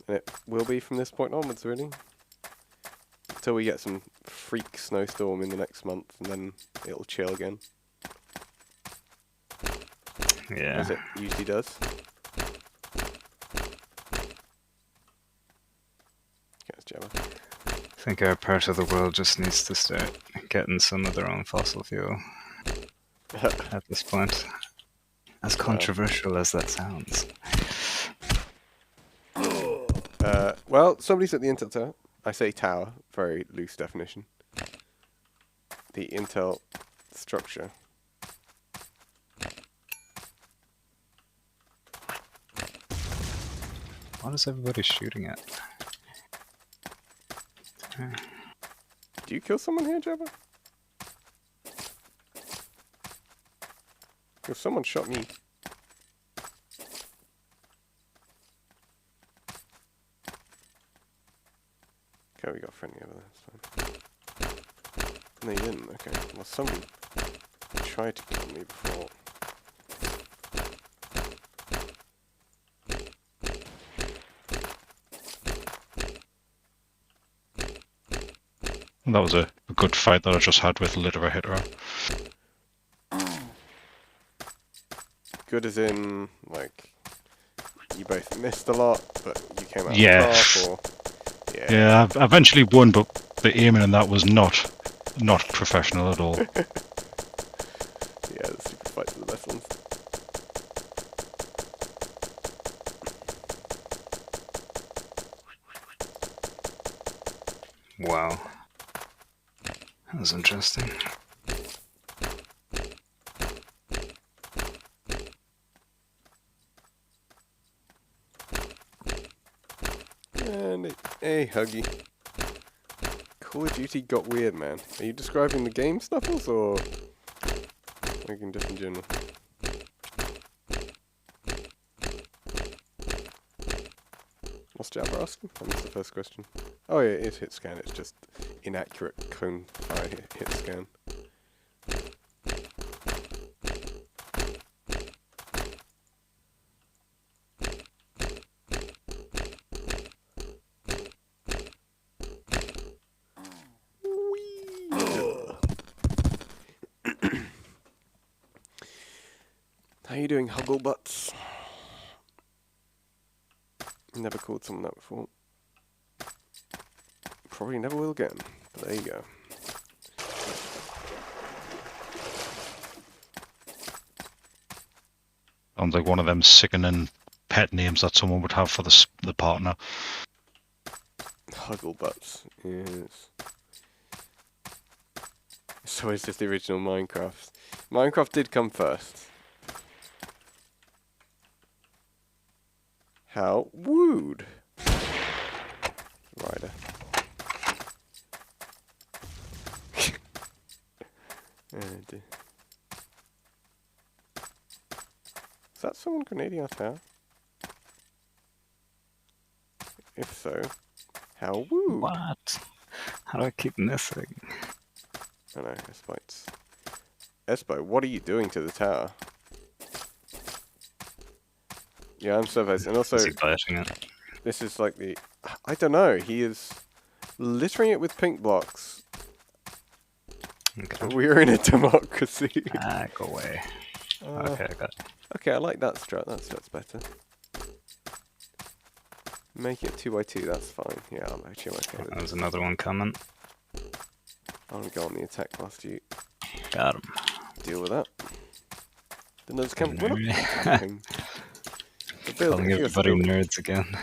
and it will be from this point onwards really. Until we get some freak snowstorm in the next month, and then it'll chill again. Yeah. As it usually does. Yes, Gemma. I think our part of the world just needs to start getting some of their own fossil fuel at this point. As controversial as that sounds. Well, somebody's at the Intel tower. I say tower, very loose definition. The Intel structure. What is everybody shooting at? Do you kill someone here, Jabba? If someone shot me. Okay, we got friendly over there. It's fine. No, you didn't. Okay. Well, somebody tried to kill me before. That was a good fight that I just had with Literal Hitter. Good as in, like, you both missed a lot, but you came out Yeah. on top, or... Yeah, I eventually won, but the aiming in that was not professional at all. Yeah, the stupid fights are the best ones. Wow. That was interesting. And hey, Huggy. Call of Duty got weird, man. Are you describing the game, Snuffles, or like in just in general? What's Jabba asking? I missed the first question. Oh yeah, it is hit scan. It's just inaccurate cone hit scan. How you doing, Hugglebutts? Never called someone that before. Probably never will again, but there you go. Sounds like one of them sickening pet names that someone would have for the partner. Huggle butts. Yes. So is this the original Minecraft? Minecraft did come first. How wooed. Rider. Oh dear. Is that someone grenading our tower? If so, how wooed. What? How do I keep missing? I know, Spades. Espo, what are you doing to the tower? Yeah, I'm surprised. And also, Is he biting it? this is like the... I don't know, he is littering it with pink blocks. Okay. We're in a democracy. Ah, go away. Okay, I got it. Okay, I like that strat. That strat's better. Make it 2x2, that's fine. Yeah, I'm actually okay with There's it. another one coming. I'm gonna go on the attack whilst you Got him. deal with that. The nerds come. We're not Nerd. attacking. The building. Calling everybody nerds again.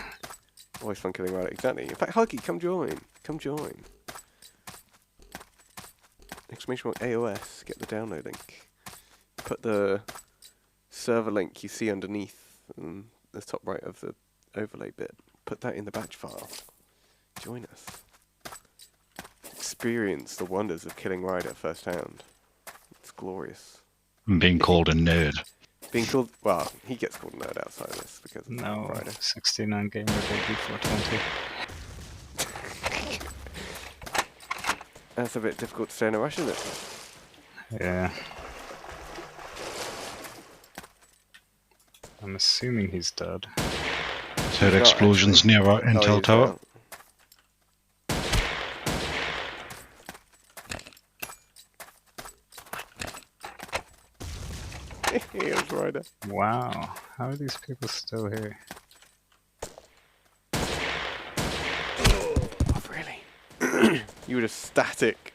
Always fun killing right. Exactly. In fact, Huggy, come join. Come join. Exclamation mark AOS. Get the download link. Put the server link you see underneath the top right of the overlay bit. Put that in the batch file. Join us. Experience the wonders of killing Ryder firsthand. It's glorious. And being called a nerd. Being called, well, he gets called nerd outside of this because of No, Ryder. 69 gamer baby 420. That's a bit difficult to say in a Russian, isn't it? Yeah. I'm assuming he's dead. Heard not explosions actually. near our intel he's tower. down. Here's Ryder. Wow, how are these people still here? Oh, really? You were just static,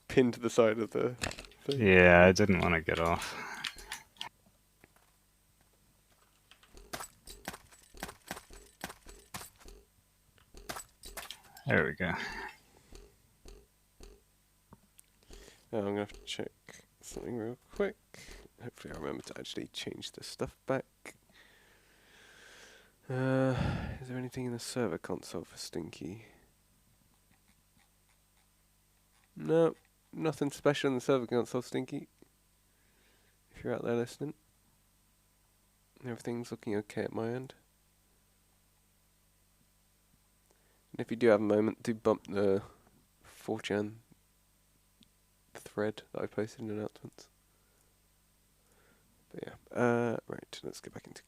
pinned to the side of the thing. Yeah, I didn't want to get off. There we go. Now I'm going to have to check something real quick. Hopefully I remember to actually change the stuff back. Is there anything in the server console for Stinky? No, nothing special in the server console, Stinky. If you're out there listening. Everything's looking okay at my end. And if you do have a moment, do bump the 4chan thread that I posted in announcements. But yeah, right, let's get back into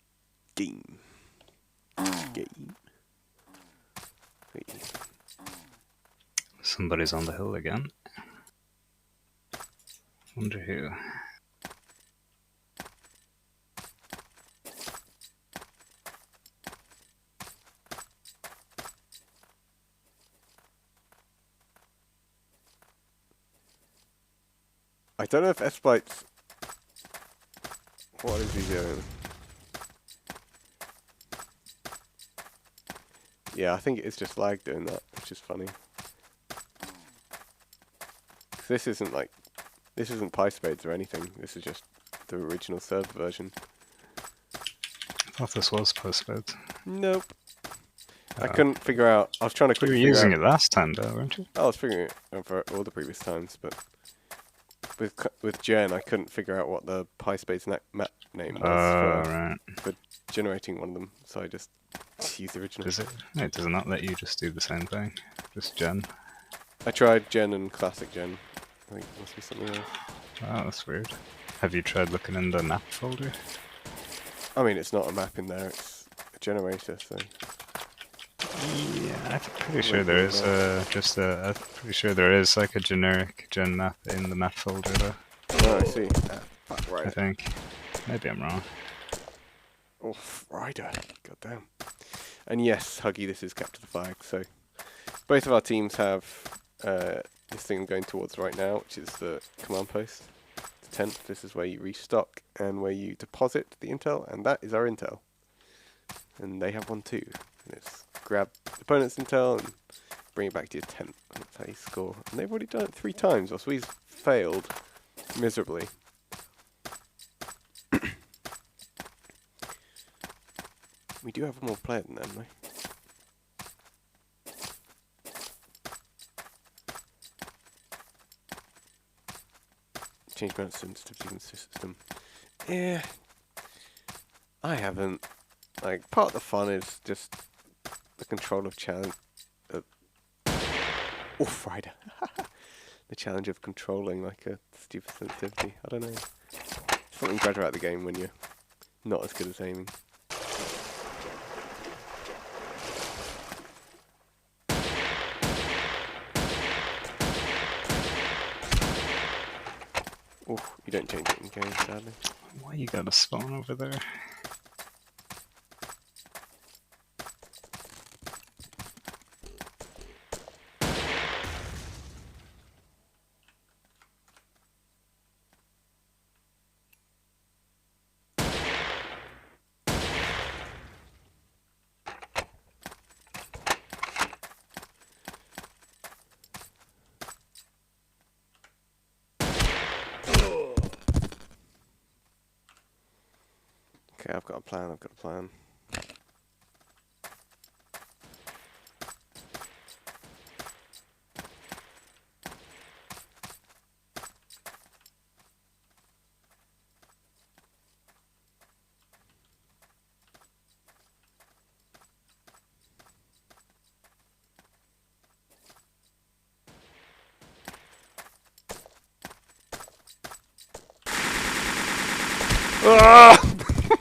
game. Game. Hey. Somebody's on the hill again. Wonder who. I don't know if S-Bytes... What is he doing? Yeah, I think it's just lag doing that, which is funny. 'Cause this isn't like... This isn't Spades or anything. This is just the original server version. I thought this was Postbed. Nope. I couldn't figure out... I was trying to You quickly were figure using out... it last time though, weren't you? I was figuring it out for all the previous times, but... With Jen, I couldn't figure out what the Spades map name was Right. for generating one of them, so I just used the original. Does it? No, it does not let you just do the same thing. Just Gen. I tried Gen and Classic Gen. I think it must be something else. Oh, that's weird. Have you tried looking in the map folder? I mean, it's not a map in there, it's a generator, so... Yeah, I'm pretty sure there is I'm pretty sure there is like a generic gen map in the map folder though. Oh, I see. Fuck, I right. think. Maybe I'm wrong. Oh, Ryder. Goddamn. And yes, Huggy, this is capture the flag, so... Both of our teams have this thing I'm going towards right now, which is the command post. It's 10th. This is where you restock and where you deposit the intel, and that is our intel. And they have one too. And it's grab the opponent's intel and bring it back to your 10th. And that's how you score. And they've already done it 3 times, so we've failed miserably. We do have one more player than them, though. Change amount of sensitivity in the system. Yeah. I haven't. Like, part of the fun is just the control of challenge. Rider. The challenge of controlling, like, a stupid sensitivity. I don't know. Something better about the game when you're not as good as aiming. Oh, you don't change it in game, sadly. Why you got a spawn over there? Okay, I've got a plan,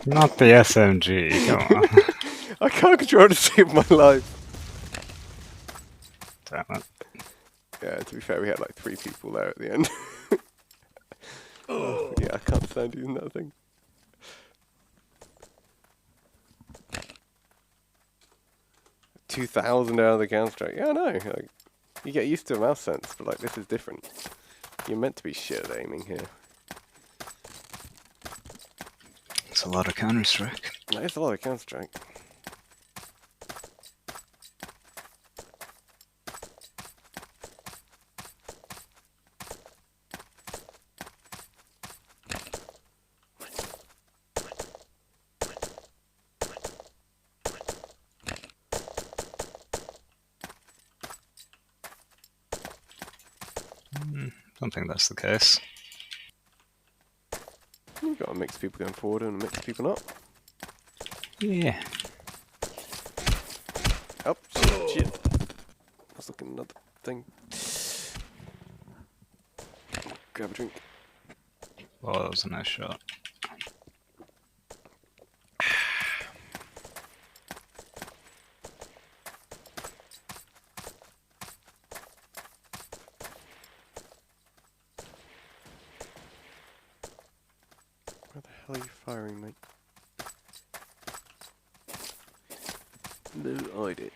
Not the SMG, come on. I can't control to save my life. Damn it. Yeah, to be fair, we had like 3 people there at the end. Yeah, I can't stand using that thing. $2,000 out of the Counter-Strike. Yeah, I know. Like, you get used to mouse sense, but like this is different. You're meant to be shit at aiming here. It's a lot of Counter-Strike. That is a lot of Counter-Strike. Don't think that's the case. You've got a mix of people going forward and a mix of people not. Yeah. Oh, shit. I was looking at another thing. Grab a drink. Oh, that was a nice shot. Where the hell are you firing, mate? No idea.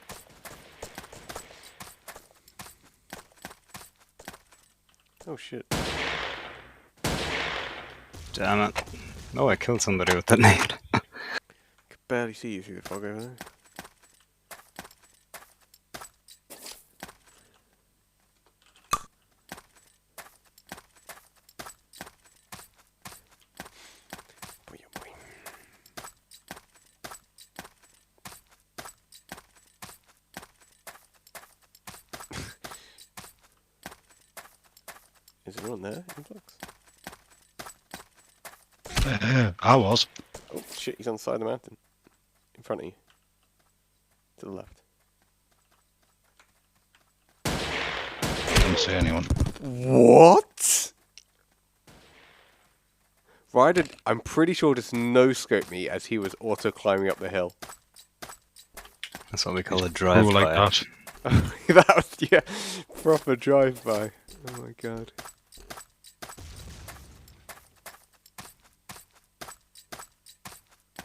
Oh shit. Damn it. Oh, I killed somebody with that nade. Could barely see you through the fog over there. Boy, oh boy. Is anyone there? Influx? I was. Oh shit, he's on the side of the mountain. In front of you. To the left. Didn't see anyone. What? Ryder, I'm pretty sure just no-scoped me as he was auto-climbing up the hill. That's what we call a Cool drive-by. like that. That was, yeah, proper drive-by. Oh my god.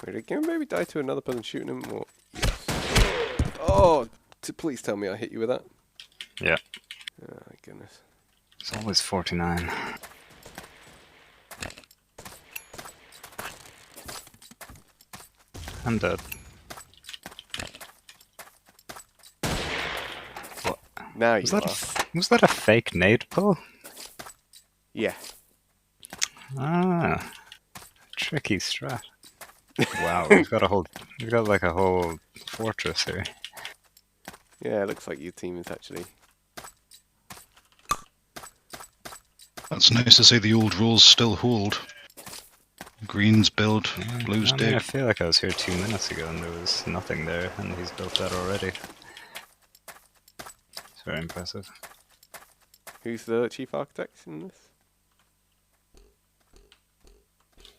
Wait, can maybe die to another person shooting him? Or yes. Oh, please tell me I hit you with that. Yeah. Oh my goodness. It's always 49. I'm dead. What? Now Was you that, are. was that a fake nade pull? Yeah. Ah, tricky strat. Wow, we've got like a whole fortress here. Yeah, it looks like your team is actually. That's nice to see the old rules still hold. Greens build, Yeah, blues I mean, I dig. feel like I was here 2 minutes ago and there was nothing there, and he's built that already. It's very impressive. Who's the chief architect in this?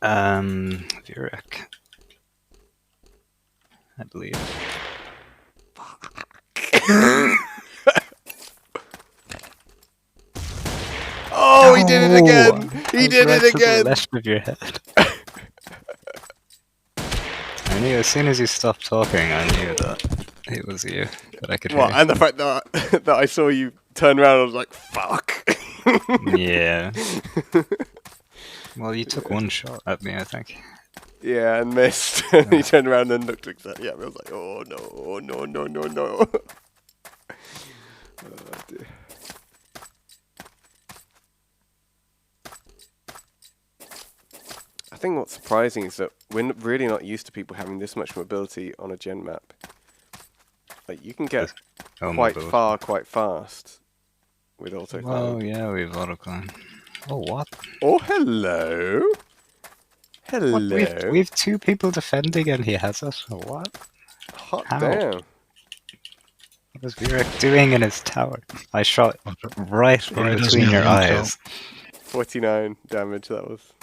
Vurek, I believe. Oh, he did it again! He did right it to the again! left of your head. I knew as soon as you stopped talking, I knew that it was you, but I could hear. What? And the fact that that I saw you turn around, I was like, "Fuck!" Yeah. Well, you took one shot at me, I think. Yeah, and missed. He turned around and looked exactly at me. I was like, "Oh no, no, no, no, no!" Oh, dear. I think what's surprising is that we're really not used to people having this much mobility on a gen map. Like, you can get quite mobility. far quite fast with autoclimb. Oh, yeah, we've autoclimb. Oh, what? Oh, hello. Hello. What? We've 2 people defending and he has us? What? Hot How? damn. What was Vurek doing in his tower? I shot right Sorry, in doesn't between your have intel. eyes. 49 damage, that was.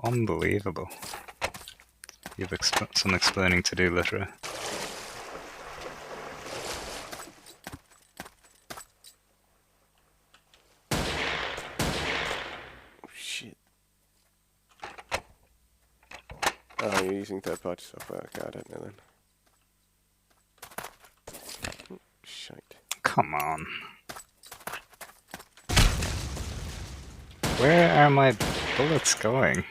Unbelievable. You've some explaining to do, literally. Oh, shit. Oh, you're using third-party software. Okay, I don't know then. Oh, shite. Come on. Where are my bullets going?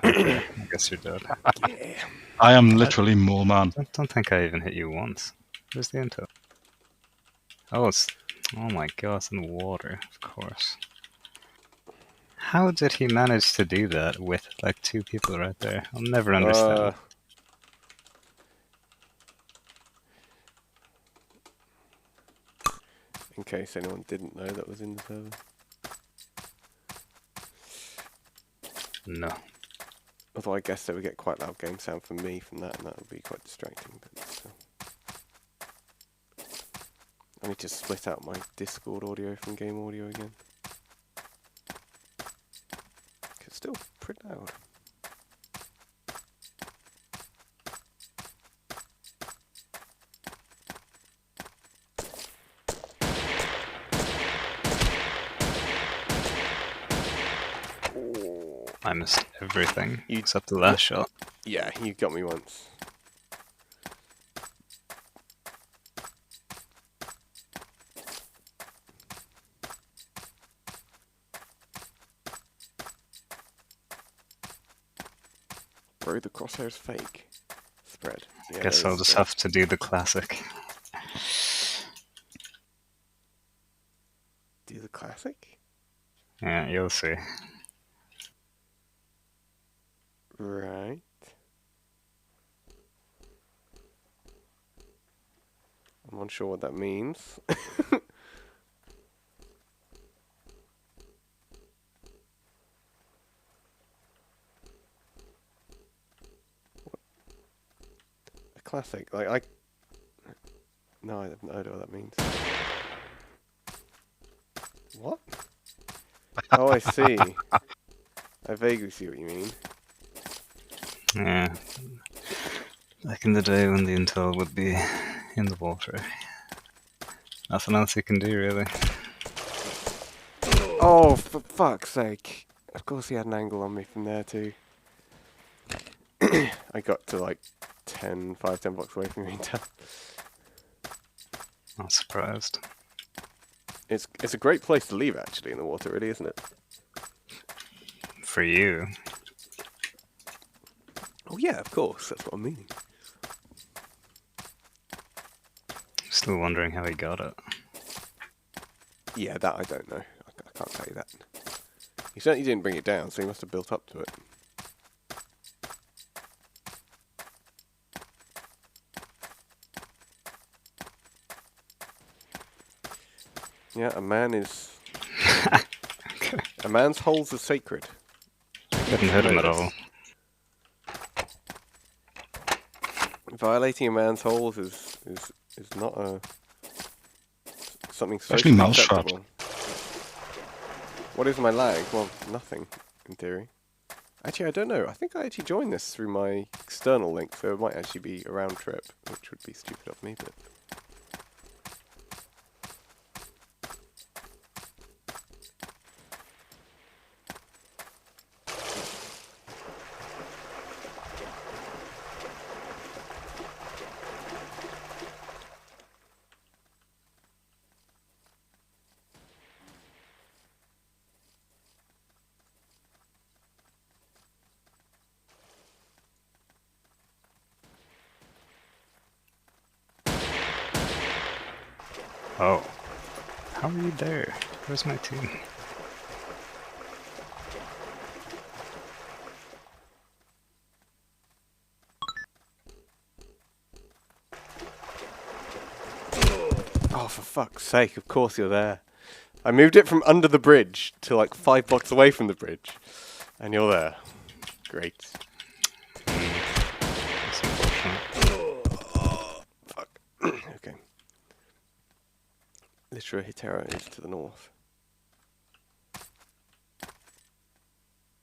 Okay, I guess you're dead. Yeah. I am literally more man. I don't think I even hit you once. Where's the intel? Oh, oh my god, it's in the water, of course. How did he manage to do that with like 2 people right there? I'll never understand. In case anyone didn't know that was in the server. No. Although I guess they would get quite loud game sound from me from that, and that would be quite distracting. But still. I need to split out my Discord audio from game audio again. It's still pretty loud. I missed everything You- except the last shot. Yeah, you got me once. Bro, the crosshair's fake. Spread. Yeah, Guess there I'll is just spread. have to do the classic. Do the classic? Yeah, you'll see. Right. I'm unsure what that means. A classic. Like, no, I have no idea what that means. What? Oh, I see. I vaguely see what you mean. Yeah. Back in the day when the intel would be in the water. Nothing else you can do, really. Oh, for fuck's sake. Of course he had an angle on me from there too. I got to like 10 blocks away from your intel. Not surprised. It's a great place to leave actually in the water, really, isn't it? For you. Oh yeah, of course. That's what I mean. Still wondering how he got it. Yeah, that I don't know. I can't tell you that. He certainly didn't bring it down, so he must have built up to it. Yeah, a man is... Okay. A man's holes are sacred. Couldn't hit him at all. Violating a man's holes is not a... something Especially socially mouse traps. acceptable. What is my lag? Well, nothing, in theory. Actually, I don't know. I think I actually joined this through my external link, so it might actually be a round trip, which would be stupid of me, but... Oh. How are you there? Where's my team? Oh, for fuck's sake, of course you're there. I moved it from under the bridge to like 5 blocks away from the bridge, and you're there. Great. That's unfortunate. Fuck. Okay. Litra Hitera is to the north.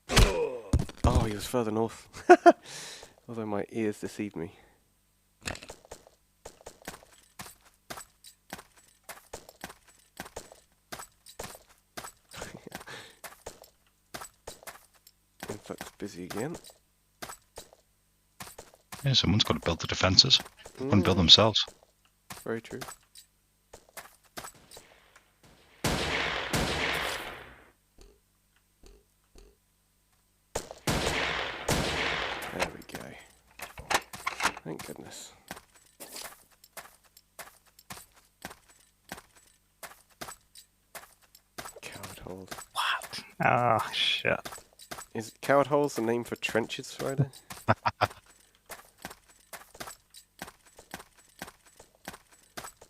Oh, he was further north. Although my ears deceived me. Influx busy again. Yeah, someone's got to build the defences. They couldn't build themselves. Very true. There we go. Thank goodness. Coward holes. What? Ah, shit. Is coward holes the name for trenches, Friday?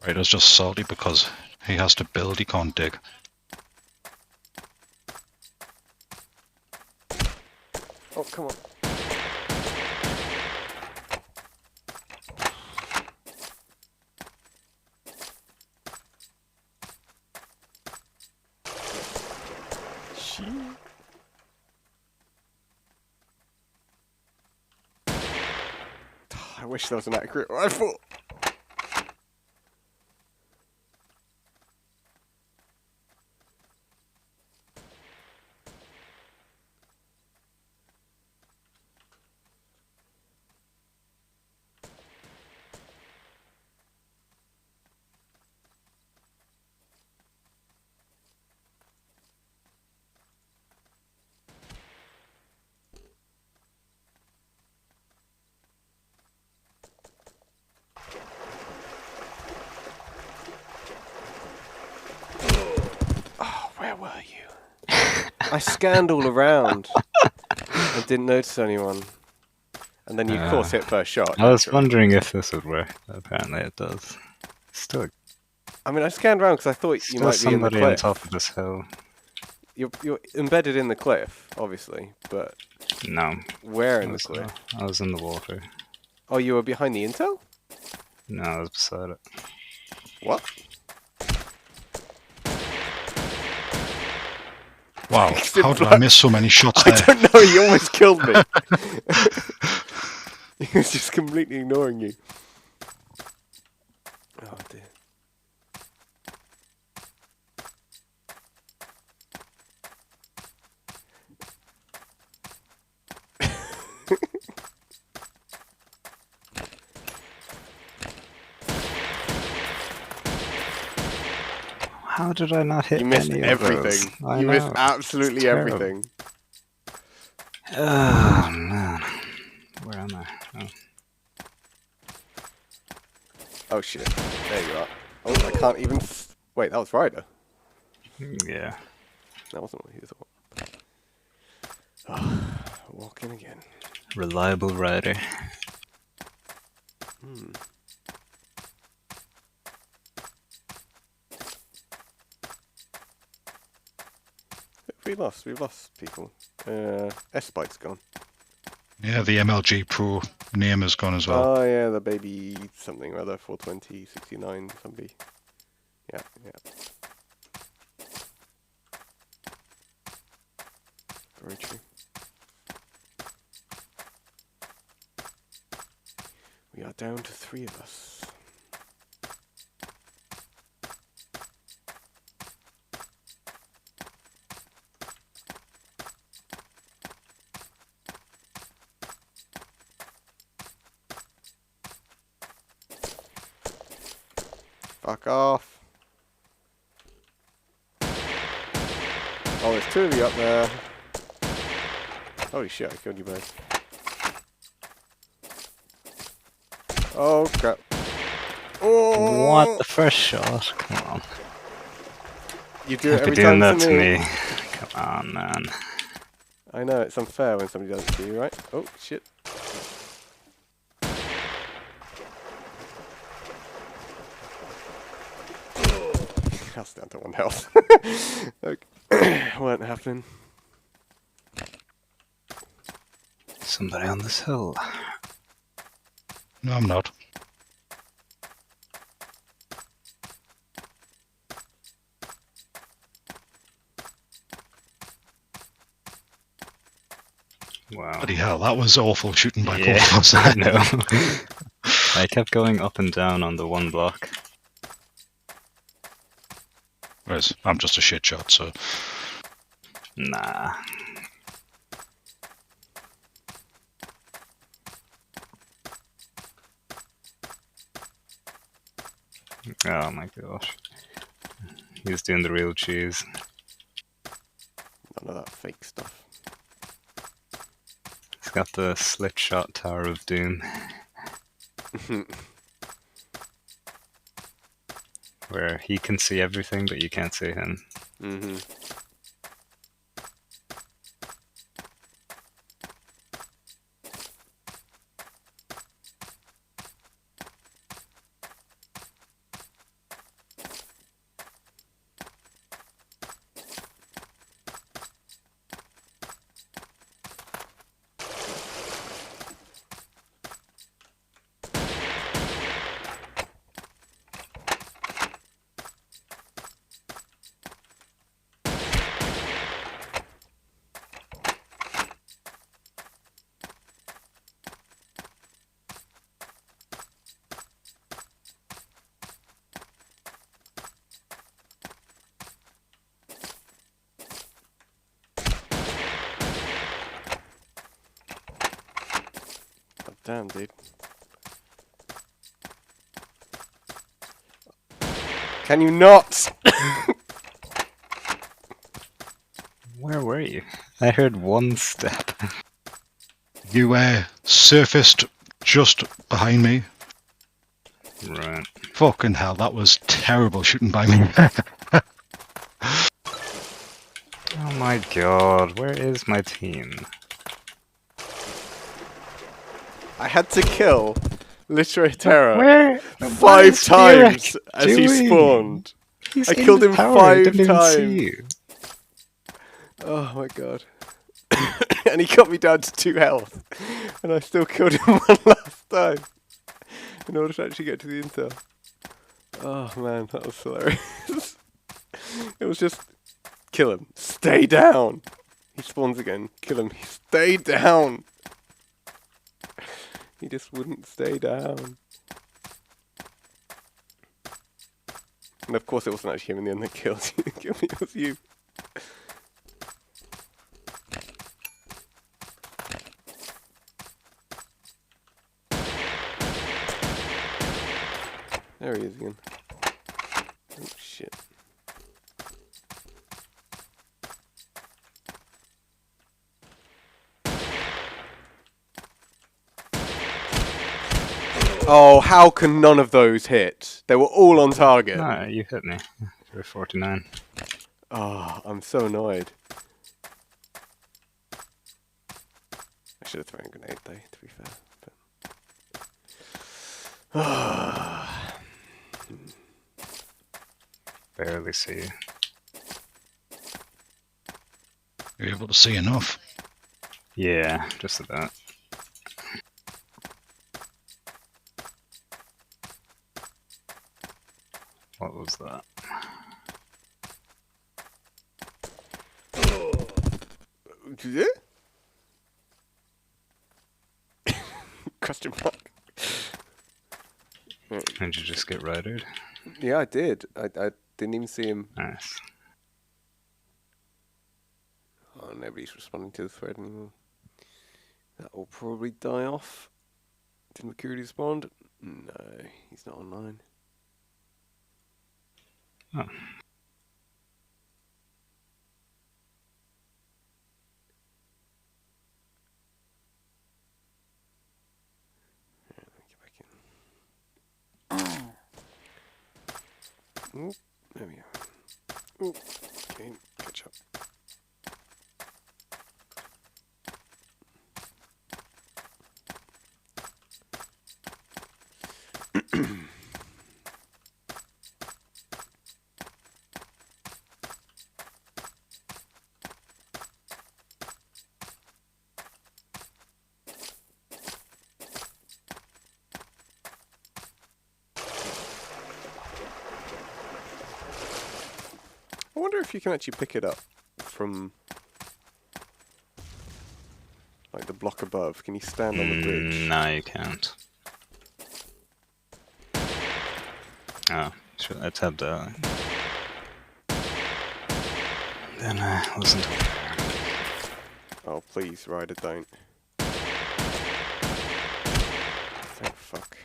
Raider's just salty because he has to build, he can't dig. Oh, come on. I wish there was an accurate rifle. Where were you? I scanned all around. I didn't notice anyone. And then you, of course, hit first shot. I was wondering if this would work, but apparently it does. Still, I mean, I scanned around because I thought you still might be in the somebody on cliff. top of this hill. You're embedded in the cliff, obviously, but No. where in I the was, cliff? I was in the water. Oh, you were behind the intel? No, I was beside it. What? Wow, how did I miss so many shots I there? don't know, you almost killed me. He was just completely ignoring you. Oh dear. How did I not hit You missed any of everything. those? I You know. missed absolutely It's terrible. everything. Oh, man. Where am I? Oh. Oh shit. There you are. Oh, I can't even... Wait, that was Ryder. Yeah. That wasn't what he thought. Walk in again. Reliable rider. We've lost people. Spades gone. Yeah, the MLG Pro name has gone as well. Oh yeah, the baby something or other, 420, 69, somebody. Yeah, yeah. Very true. We are down to 3 of us. Fuck off. Oh, there's 2 of you up there. Holy shit, I killed you both. Oh crap. Oh! What? The first shot? Come on. You do it Don't be every doing time that to me. Come on, man. I know, it's unfair when somebody does it to you, right? Oh, shit. That's down to 1 health. Okay. Weren't happening. Somebody on this hill. No, I'm not. Wow. Bloody hell, that was awful shooting by Yeah, both of us. I know. I kept going up and down on the one block. Whereas I'm just a shit shot, so... Nah. Oh my gosh. He's doing the real cheese. None of that fake stuff. He's got the slit shot Tower of Doom. Where he can see everything, but you can't see him. Mm-hmm. Damn, dude. Can you not? Where were you? I heard one step. You surfaced just behind me. Right. Fucking hell, that was terrible shooting by me. Oh my god, where is my team? I had to kill Literatura Where? 5 times as he spawned. He's I in killed the him tower, 5 didn't even see times. you. Oh my god. And he got me down to 2 health. And I still killed him 1 last time. In order to actually get to the intel. Oh man, that was hilarious. It was just, kill him, stay down. He spawns again, kill him, stay down. He just wouldn't stay down. And of course it wasn't actually him in the end that killed you. It was you. There he is again. Oh shit. Oh, how can none of those hit? They were all on target. No, you hit me for 49. Oh, I'm so annoyed. I should have thrown a grenade though, to be fair. Barely see you. You're able to see enough. Yeah, just about. What was that? Question mark. Did you just get ridered? Yeah, I did. I didn't even see him. Nice. Oh, nobody's responding to the thread anymore. That will probably die off. Did McCurdy respond? No, he's not online. Oh. Oop, there we go. Oop, okay, catch up. I wonder if you can actually pick it up from like the block above. Can you stand on the bridge? No, you can't. Oh, sure, I tabbed out. Then I wasn't aware. Oh, please, Ryder, don't. Thank fuck.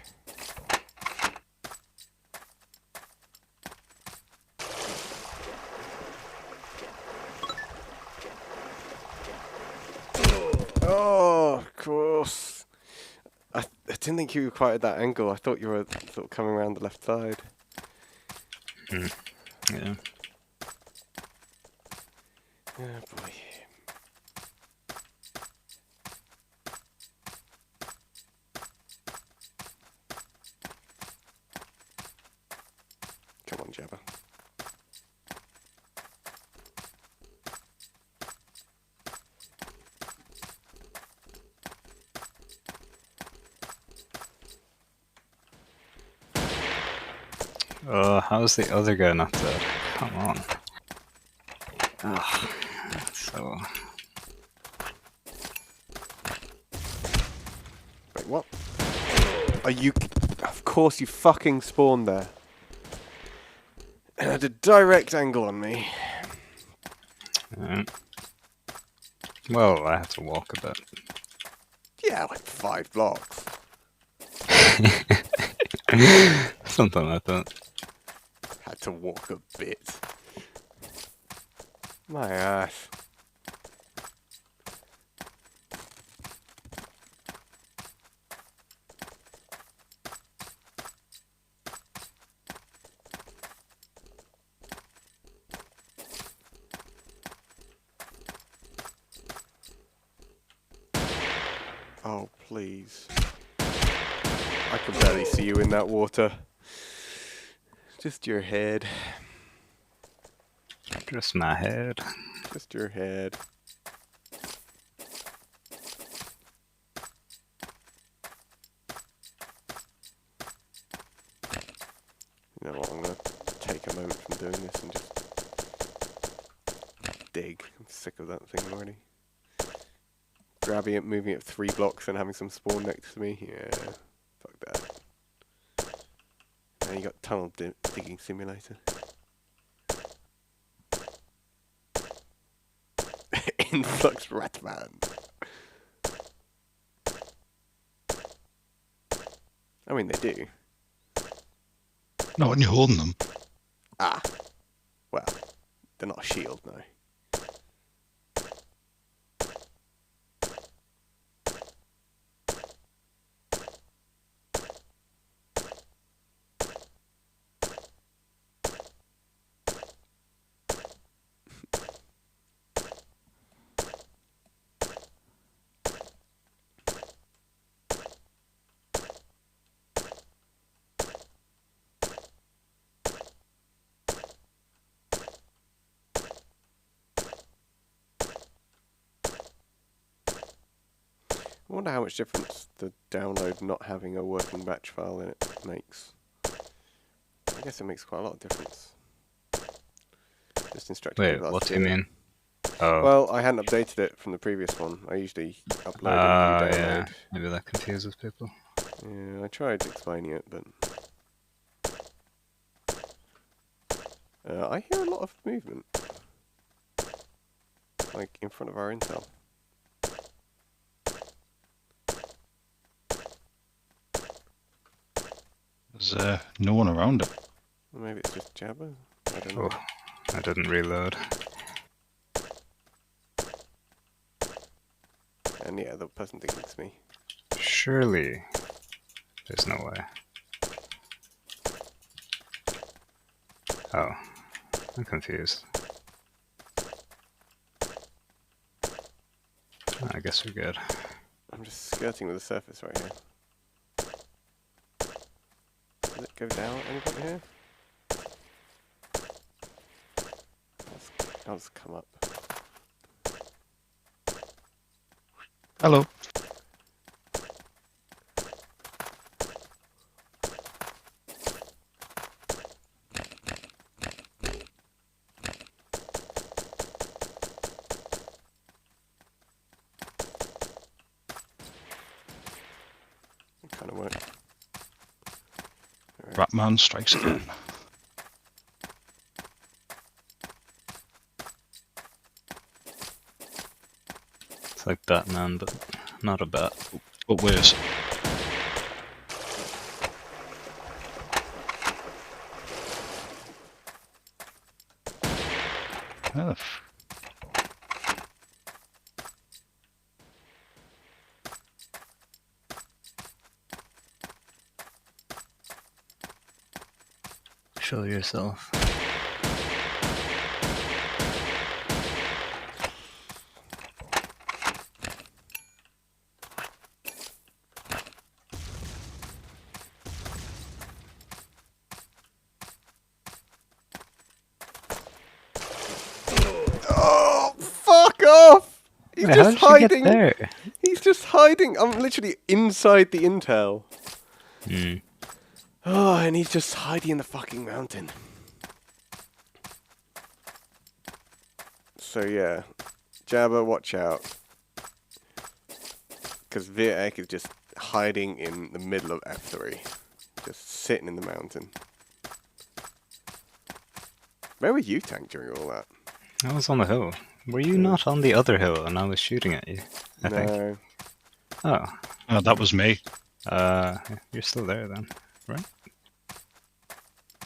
Oh, of course. I didn't think you were quite at that angle. I thought you were sort of coming around the left side. Yeah. Oh boy. Come on, Jabba. How's the other guy not dead? Come on. Ugh. So. Wait, what? Are you... Of course you fucking spawned there. And had a direct angle on me. Yeah. Well, I had to walk a bit. Yeah, like 5 blocks. Something like that. Had to walk a bit. My ass. Oh, please. I can barely see you in that water. Just your head. Just my head. Just your head. You know what, I'm going to take a moment from doing this and just dig. I'm sick of that thing already. Grabbing it, moving it 3 blocks and having some spawn next to me. Yeah, fuck that. Now you got tunnel digging simulator. Influx Ratman. I mean, they do. Not when you're holding them. Ah. Well, they're not a shield, no. I wonder how much difference the download not having a working batch file in it makes. I guess it makes quite a lot of difference. Just instructing Wait, people how what to do you it. mean? Oh. Well, I hadn't updated it from the previous one. I usually upload a new Yeah. download. Maybe that confuses people. Yeah, I tried explaining it, but I hear a lot of movement, like in front of our Intel. There's no one around it. Or maybe it's just Jabba. I don't know. Oh, I didn't reload. And yeah, the person thinks it's me. Surely. There's no way. Oh. I'm confused. I guess we're good. I'm just skirting with the surface right here. Does it go down at any point here? I'll just come up. Hello. It kind of worked. Alright. Ratman strikes again. It's like Batman, but not a bat. But worse. Oh, Show yourself. Oh, fuck off! He's Wait, just how did you hiding. get there? He's just hiding. I'm literally inside the Intel. Hmm. Oh, and he's just hiding in the fucking mountain. So yeah, Jabba, watch out. Because VOXLAP is just hiding in the middle of F3. Just sitting in the mountain. Where were you, Tank, during all that? I was on the hill. Were you not on the other hill and I was shooting at you? I think. No. Oh. oh, that was me. You're still there then, right?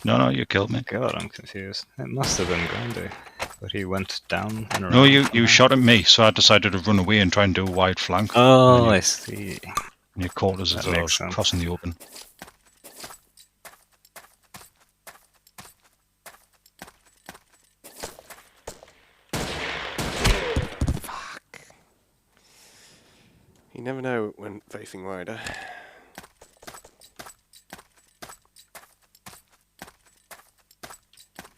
No, you killed me. God, I'm confused. It must have been Grandy, but he went down and around. No, you shot at me, so I decided to run away and try and do a wide flank. Oh, I see. And you caught us as That I makes was sense. crossing the open. You never know when facing Ryder.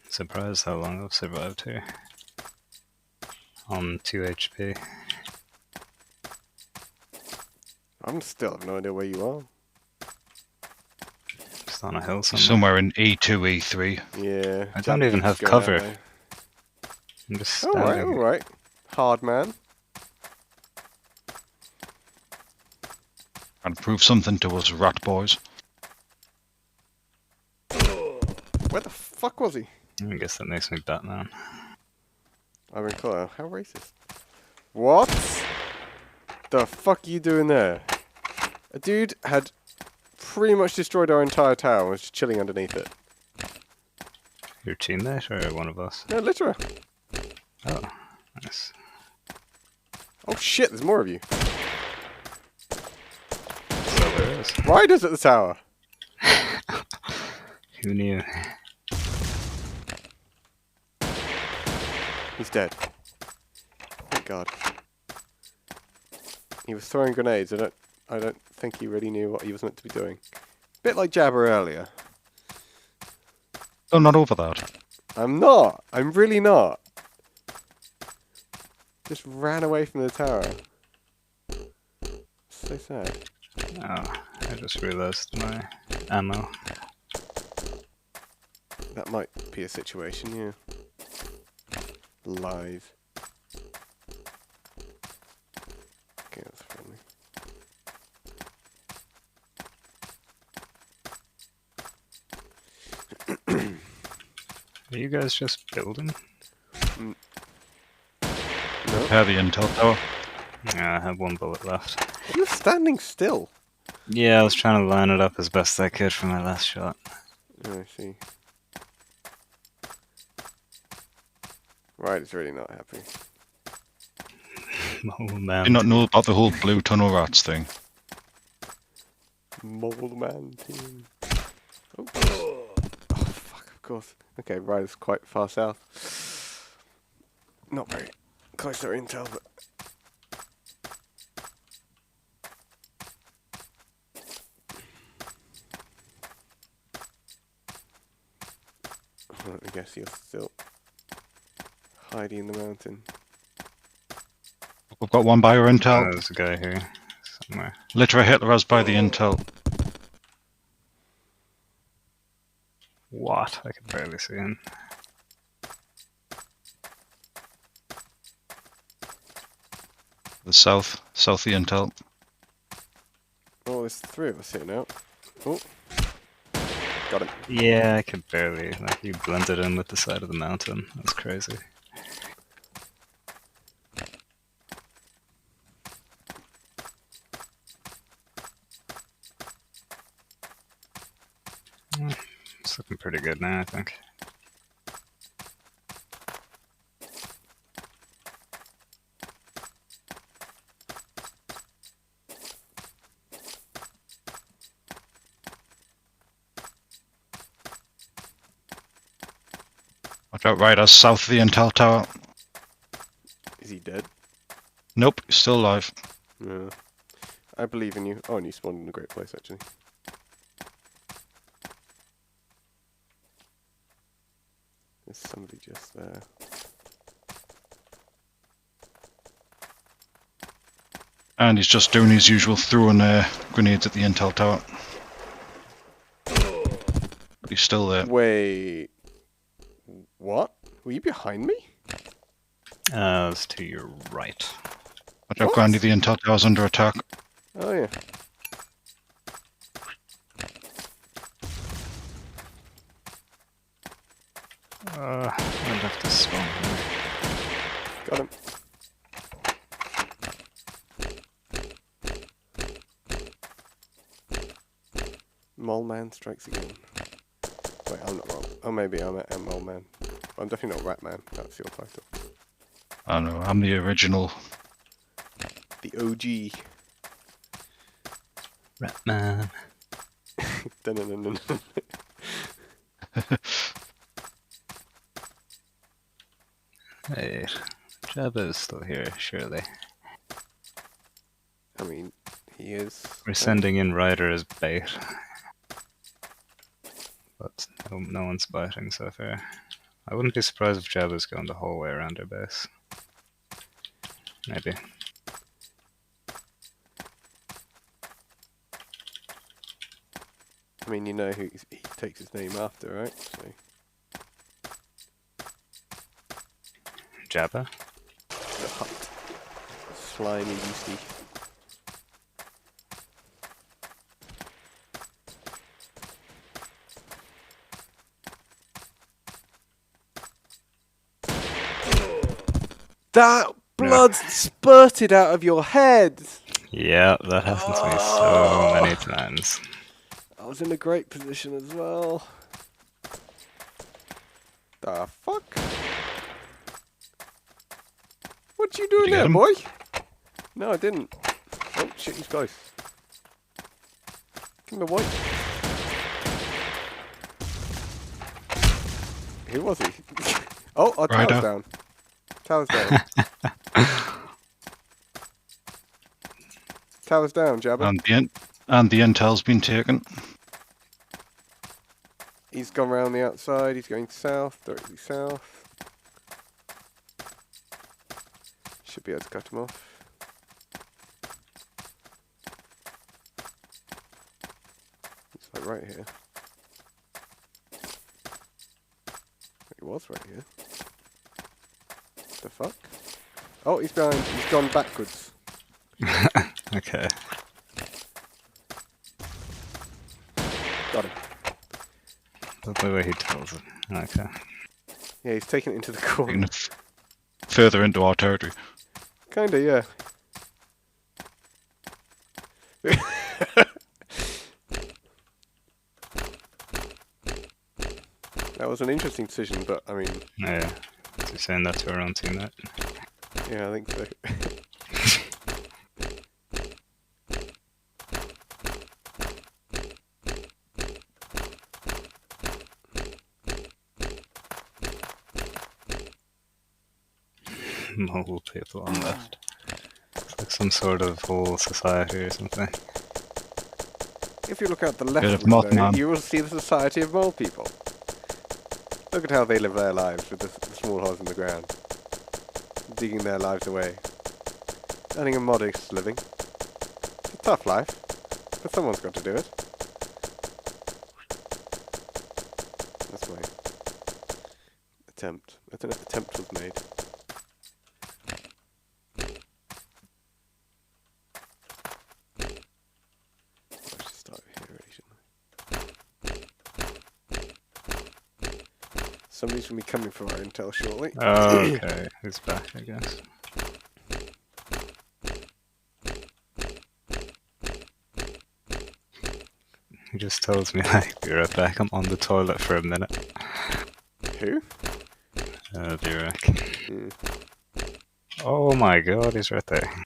Surprised how long I've survived here. On 2 HP. I'm still have no idea where you are. Just on a hill somewhere. Somewhere in E2, E3. Yeah. I don't Jabba even keeps have going cover. that way. I'm just Alright, standing. alright. Hard man. And prove something to us rat boys. Where the fuck was he? I guess that makes me Batman. I'm in colour. How racist. What? The fuck are you doing there? A dude had pretty much destroyed our entire tower and was just chilling underneath it. Your teammate or one of us? No, literally. Oh, nice. Oh shit, there's more of you. So there is. Riders at the tower. Who knew? He's dead. Thank God. He was throwing grenades. I don't think he really knew what he was meant to be doing. Bit like Jabber earlier. Oh, not over that. I'm not. I'm really not. Just ran away from the tower. Where's that? Oh, I just realised my ammo. That might be a situation, yeah. Live. Okay, that's friendly. Are you guys just building? No? Repair the intel tower. Yeah, I have one bullet left. You're standing still. Yeah, I was trying to line it up as best I could for my last shot. Oh, I see. Right, it's really not happy. Oh man. Do you not know about the whole blue tunnel rats thing? Mole man team. Oh, fuck, of course. Okay, right, it's quite far south. Not very close to our intel, but... I guess you're still hiding in the mountain. We've got one by our intel. There's a guy here somewhere. Literally Hitler has by the intel. What? I can barely see him. The south the intel. Oh, there's 3 of us here now. Oh. Got him. Yeah, I could barely. Like, he blended in with the side of the mountain. That's crazy. It's looking pretty good now, I think. Watch out, riders south of the intel tower. Is he dead? Nope, he's still alive. Yeah. I believe in you. Oh, and you spawned in a great place, actually. There's somebody just there. And he's just doing his usual throwing grenades at the intel tower. But he's still there. Wait. What? Were you behind me? It's to your right. Watch out, What? Grandy, the intel tower's under attack. Oh, yeah. I'll have to spawn here. Got him. Mole man strikes again. Wait, I'm not wrong. Oh, maybe I'm a mole man. I'm definitely not rat man. That's your title. I don't know, I'm the original. The OG. Ratman. Dun-dun-dun-dun. Hey, Jabba is still here, surely. I mean, he is. We're sending in Ryder as bait. But no one's biting so far. I wouldn't be surprised if Jabba's going the whole way around our base. Maybe. I mean, you know who he takes his name after, right? So. Jabba? The hut. Slimy beastie. That blood spurted out of your head! Yeah, that happened to me so many times. I was in a great position as well. The fuck? What you doing Did you get there, him? boy? No, I didn't. Oh shit, he's close. Give him a white. Who was he? Oh, our Right tower's up. down. Tower's down. Tower's down, Jabba. And the intel's been taken. He's gone round the outside. He's going south, directly south. Should be able to cut him off. right here. He was right here. The fuck? Oh, he's behind. He's gone backwards. Okay. Got him. The way he tells it. Okay. Yeah, he's taken it into the Taking corner. it further into our territory. Kinda, yeah. That was an interesting decision, but I mean, Yeah. Is he saying that to our own teammate? yeah, I think so. Mole people on left. It's like some sort of whole society or something. If you look out the Bit left of window, Mothman. you will see the society of mole people. Look at how they live their lives with the small holes in the ground. Digging their lives away. Earning a modest living. It's a tough life, but someone's got to do it. That's my attempt. An attempt was made. I should start here, really, shouldn't I? Somebody's going to be coming for our intel shortly. Okay, he's back, I guess. He just tells me, like, be right back, I'm on the toilet for a minute. Who? Be right. Hmm. Oh my god, he's right there.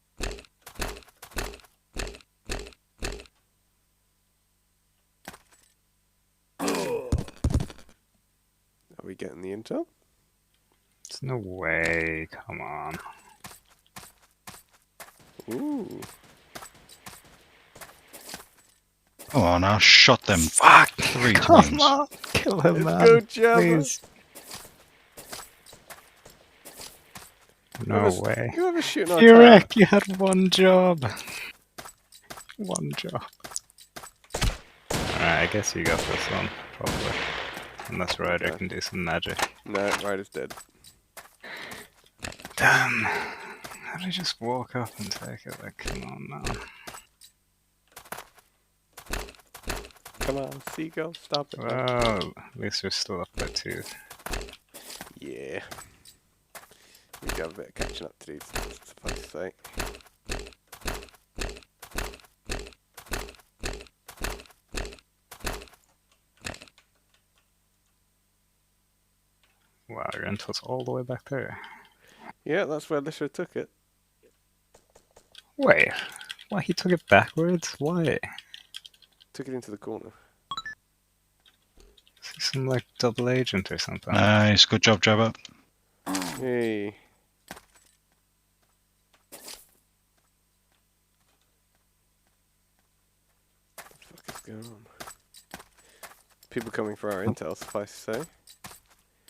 Are we getting the intel? There's no way, come on. Ooh. Oh, and I shot them Fuck! 3 Come times. on! Kill him, Let's man! go, Java. Please! No way. Whoever's shooting our You tower. wreck, you had one job! One job. Alright, I guess you got this one, probably. Unless Ryder Okay. can do some magic. No, Ryder's dead. Damn! How did I just walk up and take it? Like, come on now. Come on, Seagull, stop it. man. Well, at least we're still up by 2. Yeah. We got a bit of catching up to do, suffice to say. Wow, your intel's all the way back there. Yeah, that's where Lisha took it. Wait, why he took it backwards? Why? Took it into the corner. Is he some like double agent or something? Nice, good job, Jabba. Hey. What the fuck is going on? People coming for our intel, suffice to say.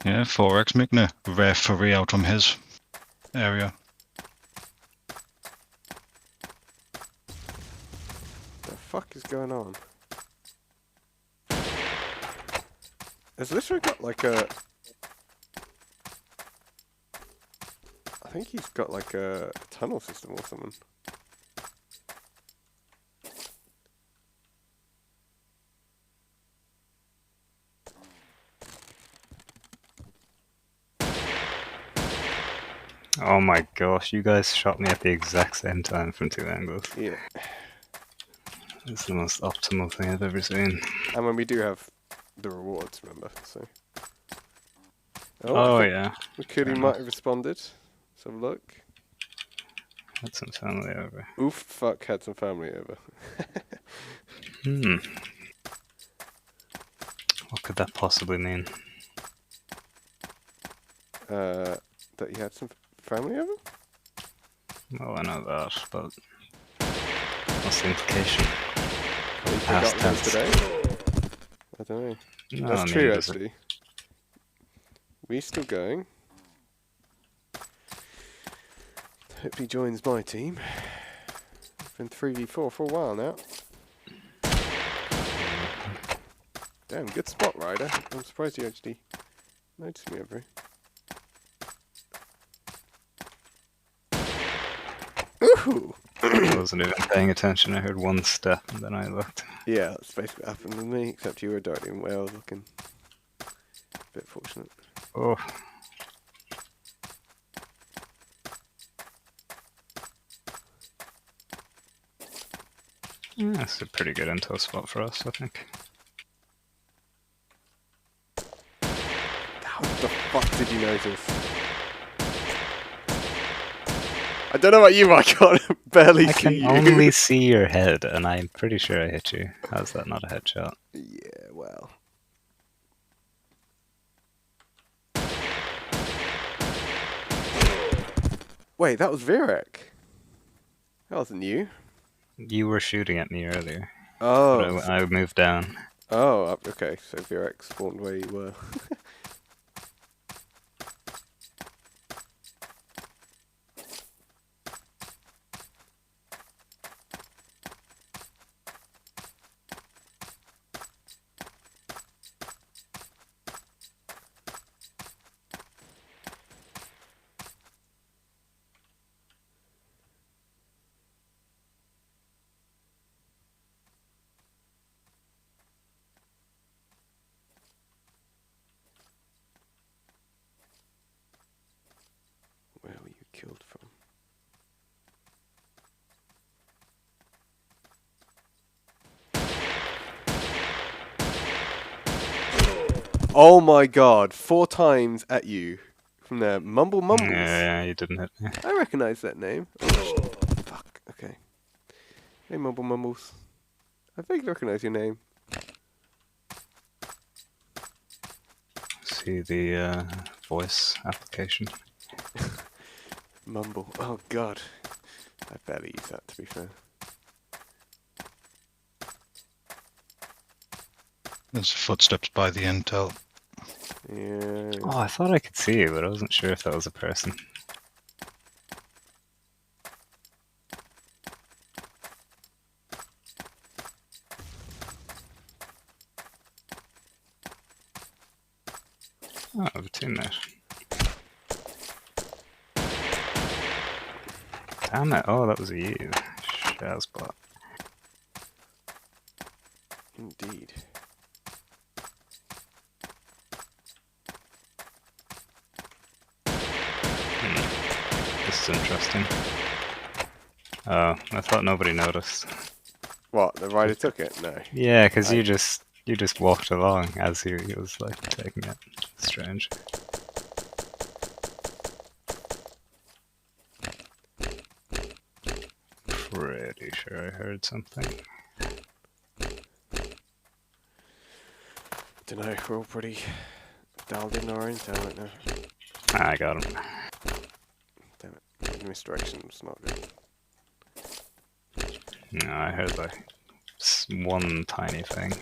Yeah, 4x making a referee out from his area. The fuck is going on? Has Lisha got like a... I think he's got like a tunnel system or something. Oh my gosh, you guys shot me at the exact same time from 2 angles. Yeah. It's the most optimal thing I've ever seen. And when we do have the rewards, remember, so... Oh, I think yeah, McCurdy might have responded. Let's have a look. had some family over. Oof, fuck, had some family over. What could that possibly mean? That you had some family over? Well, I know that, but what's the implication? They Past got them tense. today? I don't know. No, That's I mean, true, does it- actually. We still going. Hope he joins my team. It's been 3v4 for a while now. Damn, good spot, Ryder. I'm surprised you actually noticed me over here. Ooh! I wasn't even paying attention. I heard one step and then I looked. Yeah, that's basically what happened with me, except you were directly in where I was looking. A bit fortunate. Oh. Yeah, that's a pretty good intel spot for us, I think. How the fuck did you notice? I don't know about you, but I can't barely I see can you. only see your head, and I'm pretty sure I hit you. How's that not a headshot? Yeah, well. Wait, that was Virek. That wasn't you. You were shooting at me earlier. Oh. But I moved down. Oh, okay. So Virek spawned where you were. Where were you killed from? Oh my god, 4 times at you from there. Mumble Mumbles. Yeah, you didn't hit me. I recognise that name. Oh, fuck, okay. Hey Mumble Mumbles. I vaguely recognise your name. See the voice application. Mumble. Oh god. I barely use that, to be fair. There's footsteps by the intel. Yeah. Oh, I thought I could see you, but I wasn't sure if that was a person. Oh, I have a teammate. Damn it. Oh, that was you. Shazbot. Indeed. This is interesting. Oh, I thought nobody noticed. What, the rider took it? No. Yeah, because you just walked along as he was like taking it. Strange. Pretty sure I heard something. Dunno, we're all pretty dialed in our intel right now. Ah, I got him. Damn it. Misdirection was not good. No, I heard like one tiny thing.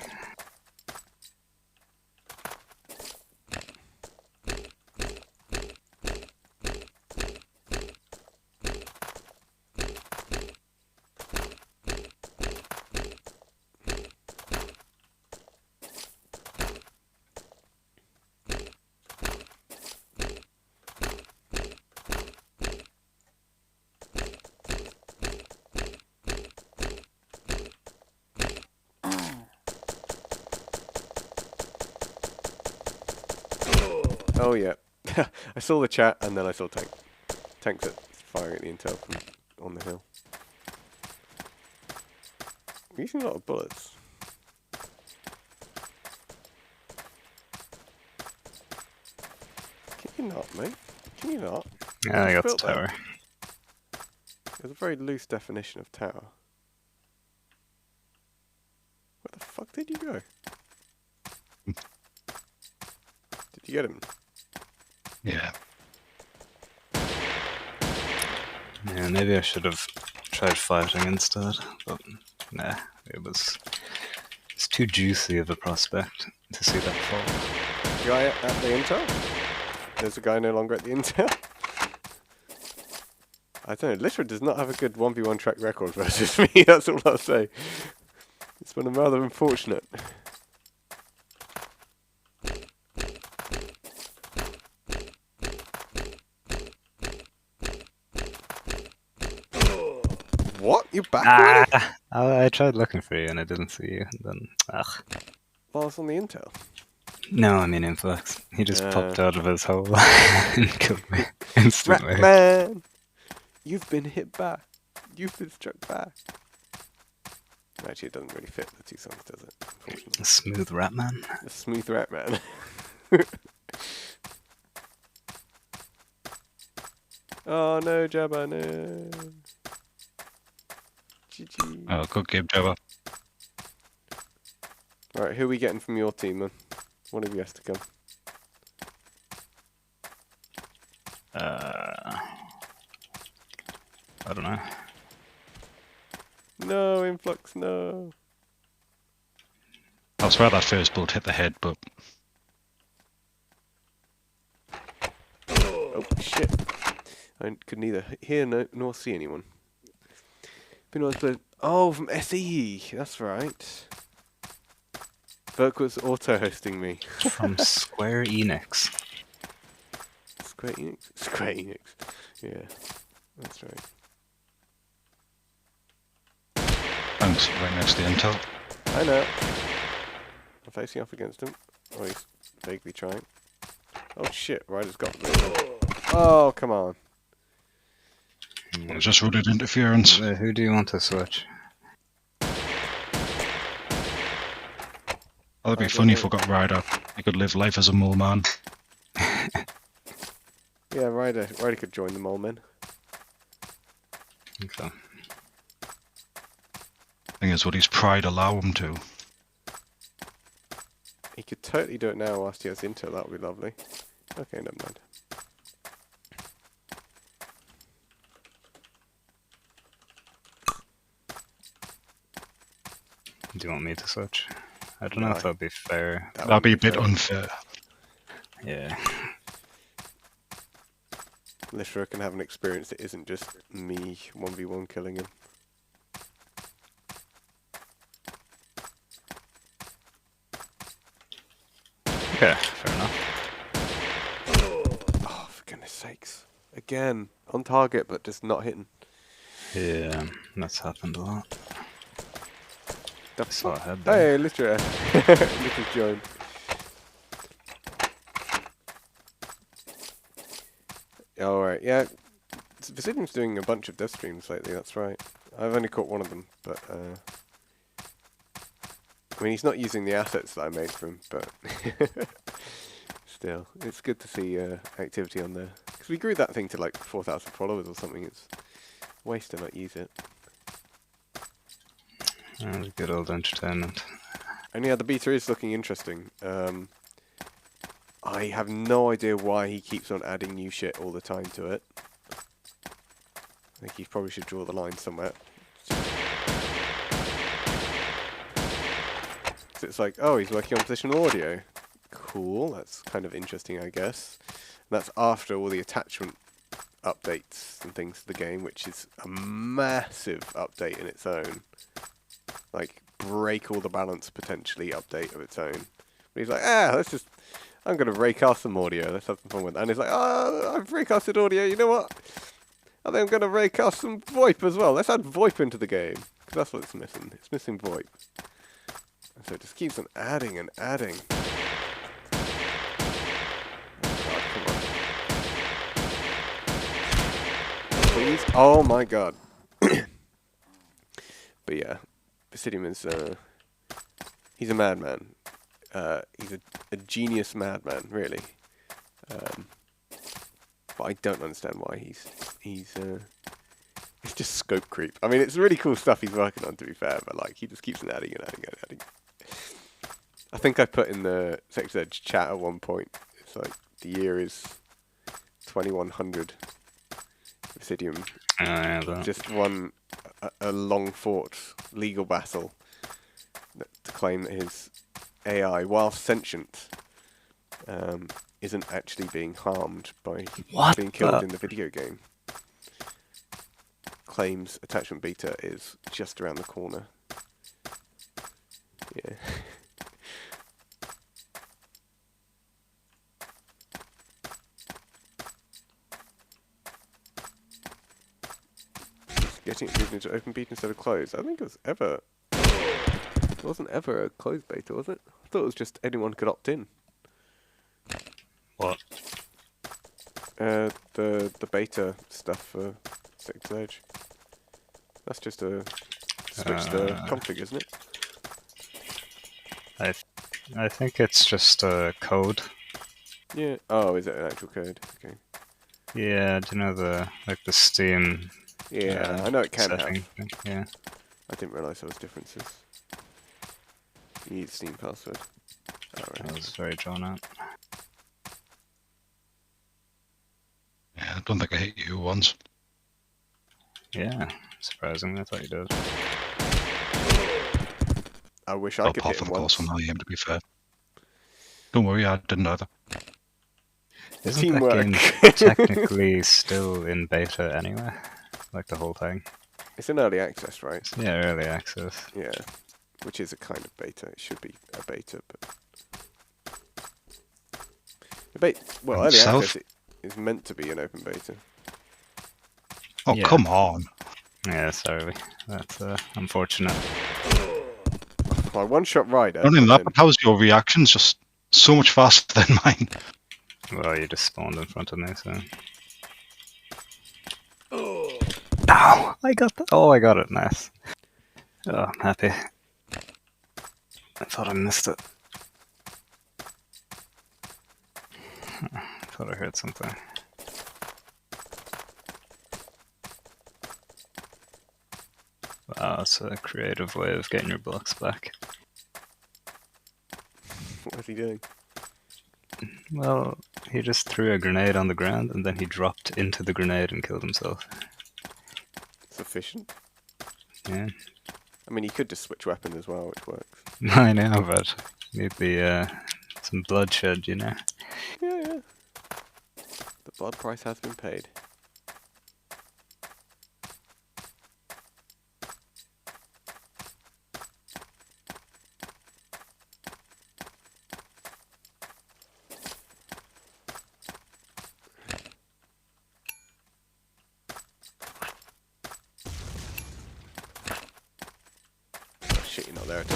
Oh yeah. I saw the chat and then I saw tank. Tanks at firing at the intel from on the hill. We're using a lot of bullets. Can you not, mate? Can you not? Yeah, I got the built that. tower. There's a very loose definition of tower. Where the fuck did you go? Did you get him? Yeah. Yeah, maybe I should have tried fighting instead, but nah, it's too juicy of a prospect to see that fall. Guy at the intel? There's a guy no longer at the intel? I don't know, Literally does not have a good 1v1 track record versus me, that's all I'll say. It's been rather unfortunate. You back already? I tried looking for you and I didn't see you. And then, ugh. Well, it's on the intel. No, I mean Influx. He just popped out of his hole and killed me Rat instantly. man, you've been hit back. You've been struck back. Actually, it doesn't really fit the two songs, does it? Unfortunately. Smooth rat man. The smooth rat man. Oh no, Jabba, no. GG. Oh, good game, Jabba. Right, who are we getting from your team then? One of you has to come. I don't know. No, Influx, no. I swear that first bullet hit the head, but Oh, shit. I could neither hear nor see anyone. Been on the oh, from SE. That's right. Burke was auto-hosting me. From Square Enix. Square Enix? Square Enix. Yeah, that's right. thanks, right next to the intel. I know. I'm facing off against him. Oh, he's vaguely trying. Oh shit, Ryder's got me. Oh, come on. It was just rooted interference. Who do you want to switch? That'd be funny if we got Ryder. He could live life as a mole man. Yeah, Ryder could join the mole men. Okay. Thing is, would his pride allow him to? He could totally do it now whilst he has intel, that would be lovely. Okay, never mind. Do you want me to switch? I don't know if that'd be fair. That'd be a bit unfair. Yeah. Lishra can have an experience that isn't just me 1v1 killing him. Okay, fair enough. Oh, for goodness sakes. Again, on target, but just not hitting. Yeah, that's happened a lot. The I saw a head Hey, there. Lishra. Listra's joined. Alright, yeah. Vasidium's doing a bunch of death streams lately, that's right. I've only caught one of them, but I mean, he's not using the assets that I made for him, but still, it's good to see activity on there. Because we grew that thing to like 4,000 followers or something. It's a waste to not use it. Good old entertainment. And yeah, the beta is looking interesting. I have no idea why he keeps on adding new shit all the time to it. I think he probably should draw the line somewhere. So it's like, oh, he's working on positional audio. Cool, that's kind of interesting, I guess. And that's after all the attachment updates and things to the game, which is a massive update in its own. Like, break all the balance potentially update of its own. But he's like, I'm going to raycast some audio, let's have some fun with it. And he's like, oh, I've raycasted audio, you know what? I think I'm going to raycast some VoIP as well. Let's add VoIP into the game. Because that's what it's missing. It's missing VoIP. And so it just keeps on adding and adding. Oh, God, come on. Please? Oh my God. But yeah, Basidium is, he's a madman. He's a genius madman, really. But I don't understand why it's just scope creep. I mean, it's really cool stuff he's working on, to be fair, but like he just keeps on adding and adding and adding. I think I put in the Sex Edge chat at one point. It's like the year is 2100. Basidium just won a long fought legal battle to claim that his AI, while sentient, isn't actually being harmed by being killed in the video game. Claims attachment beta is just around the corner. Yeah. It's getting it moved into open beta instead of closed. I think it wasn't ever a closed beta, was it? I thought it was just anyone could opt in. What? The beta stuff for Six Edge. That's just a switch the config, isn't it? I think it's just a code. Yeah. Oh, is it an actual code? Okay. Yeah, do you know the Steam? Yeah, I know it can setting have. thing? Yeah. I didn't realise there was differences. You need Steam password. That Alright. was very drawn out. Yeah, I don't think I hit you once. Yeah, surprisingly, I thought you did. I wish I could Apart hit from him the once. course on IEM, to be fair. Don't worry, I didn't either. Isn't Teamwork. that game technically still in beta anyway? Like the whole thing? It's in early access, right? Yeah, early access. Yeah. Which is a kind of beta. It should be a beta, but... Well, early Self? access is meant to be an open beta. Oh, Yeah. come on. Yeah, sorry. That's unfortunate. Well, one-shot rider. Not only and that, then- but how's your reactions just so much faster than mine? Well, you just spawned in front of me, so... Ow! I got that! Oh, I got it, nice. Oh, I'm happy. I thought I missed it. I thought I heard something. Wow, that's a creative way of getting your blocks back. What is he doing? Well, he just threw a grenade on the ground and then he dropped into the grenade and killed himself. Sufficient. Yeah. I mean, he could just switch weapon as well, which works. I know, but need the some bloodshed, you know. Yeah. The blood price has been paid. Oh shit, you're not there at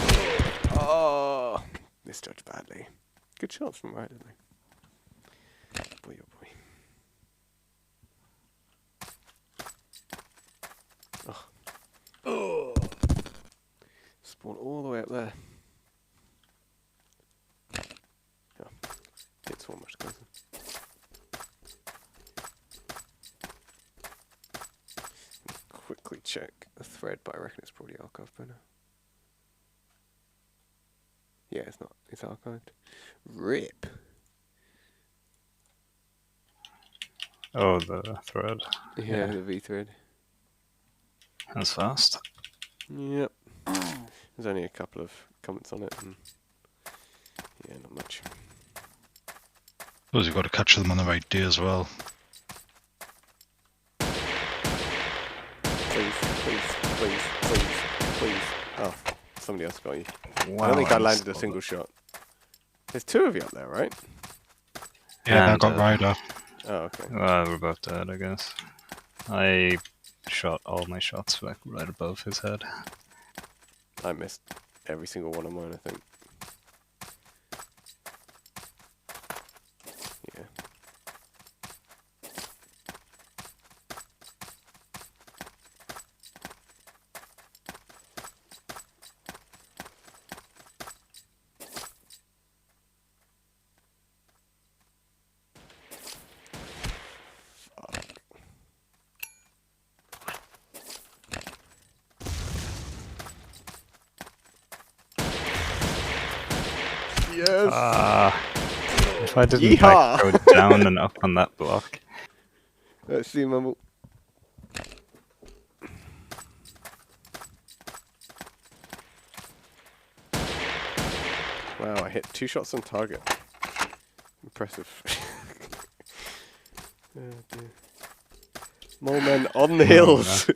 all. Oh, misjudged badly. Good shots from right, didn't they? Boy, oh boy. Oh. Spawn all the way up there. Oh. It's one much closer. Quickly check the thread, but I reckon it's probably archived by now. Yeah, it's not. It's archived. RIP. Oh, the thread. Yeah, the V thread. That's fast. Yep. There's only a couple of comments on it, and yeah, not much. Suppose you've got to catch them on the right day as well. Please. Oh, somebody else got you. Wow, I don't think I I'm landed a so- single shot. There's two of you up there, right? Yeah, I And, got Ryder. Oh, okay. Well, we're both dead, I guess. I shot all my shots like right above his head. I missed every single one of mine, I think. Yeah. Yes! If I didn't Yeehaw! like, go down and up on that block. Let's see, Mumble. Wow, I hit 2 shots on target. Impressive. Oh dear. Mole men on the hills!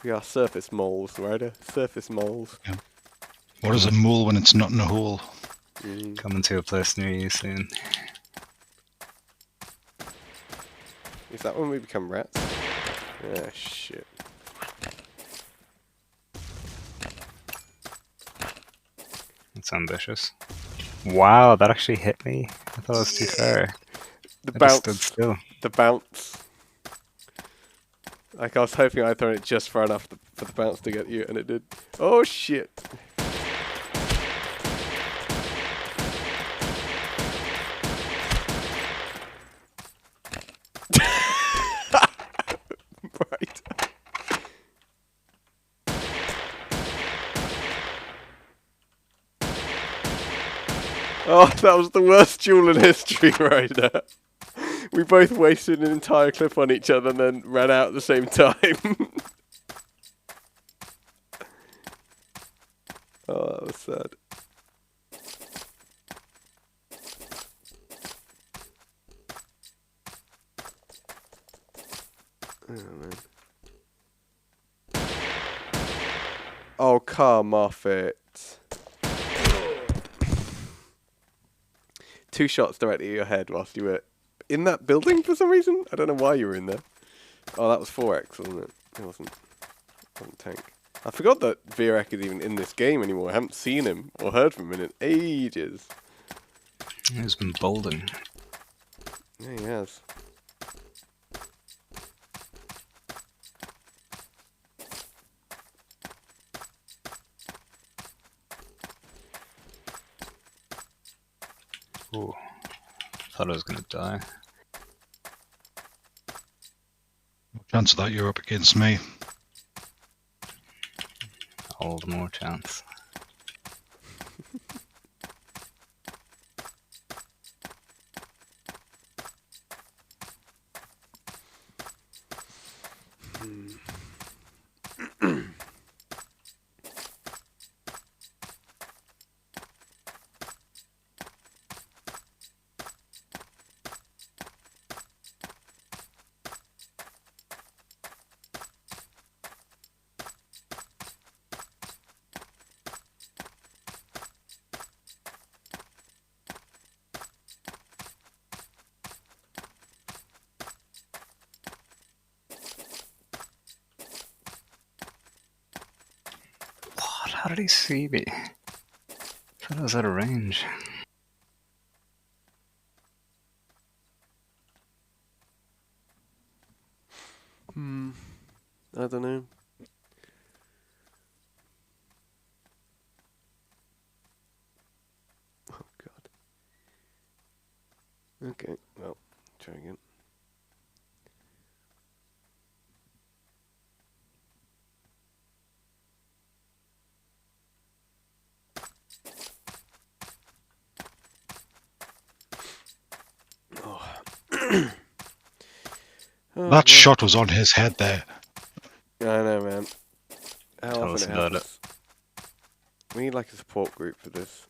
We are surface moles, Ryder. Surface moles. What is a mole when it's not in a hole? Coming to a place near you soon. Is that when we become rats? Ah, shit. That's ambitious. Wow, that actually hit me. I thought it was too far. The I just stood bounce. still. The bounce. Like, I was hoping I'd thrown it just far enough for the bounce to get you, and it did. Oh, shit. Right. Oh, that was the worst duel in history right there. We both wasted an entire clip on each other and then ran out at the same time. Oh, that was sad. Oh, man. Oh, come off it. 2 shots directly at your head whilst you were in that building for some reason. I don't know why you were in there. Oh, that was 4x, wasn't it? It wasn't tank. I forgot that VRX is even in this game anymore. I haven't seen him or heard from him in ages. He's been bowling. Yeah, he has. Ooh. Thought I was gonna die. Chance of that you're up against me. All the more chance. What? How did he see me? I thought I was out of range. I don't know. Oh, God. Okay, well, try again. Oh. Oh, That man. shot was on his head there. I know, man. How Tell us often it about happens. We need like a support group for this.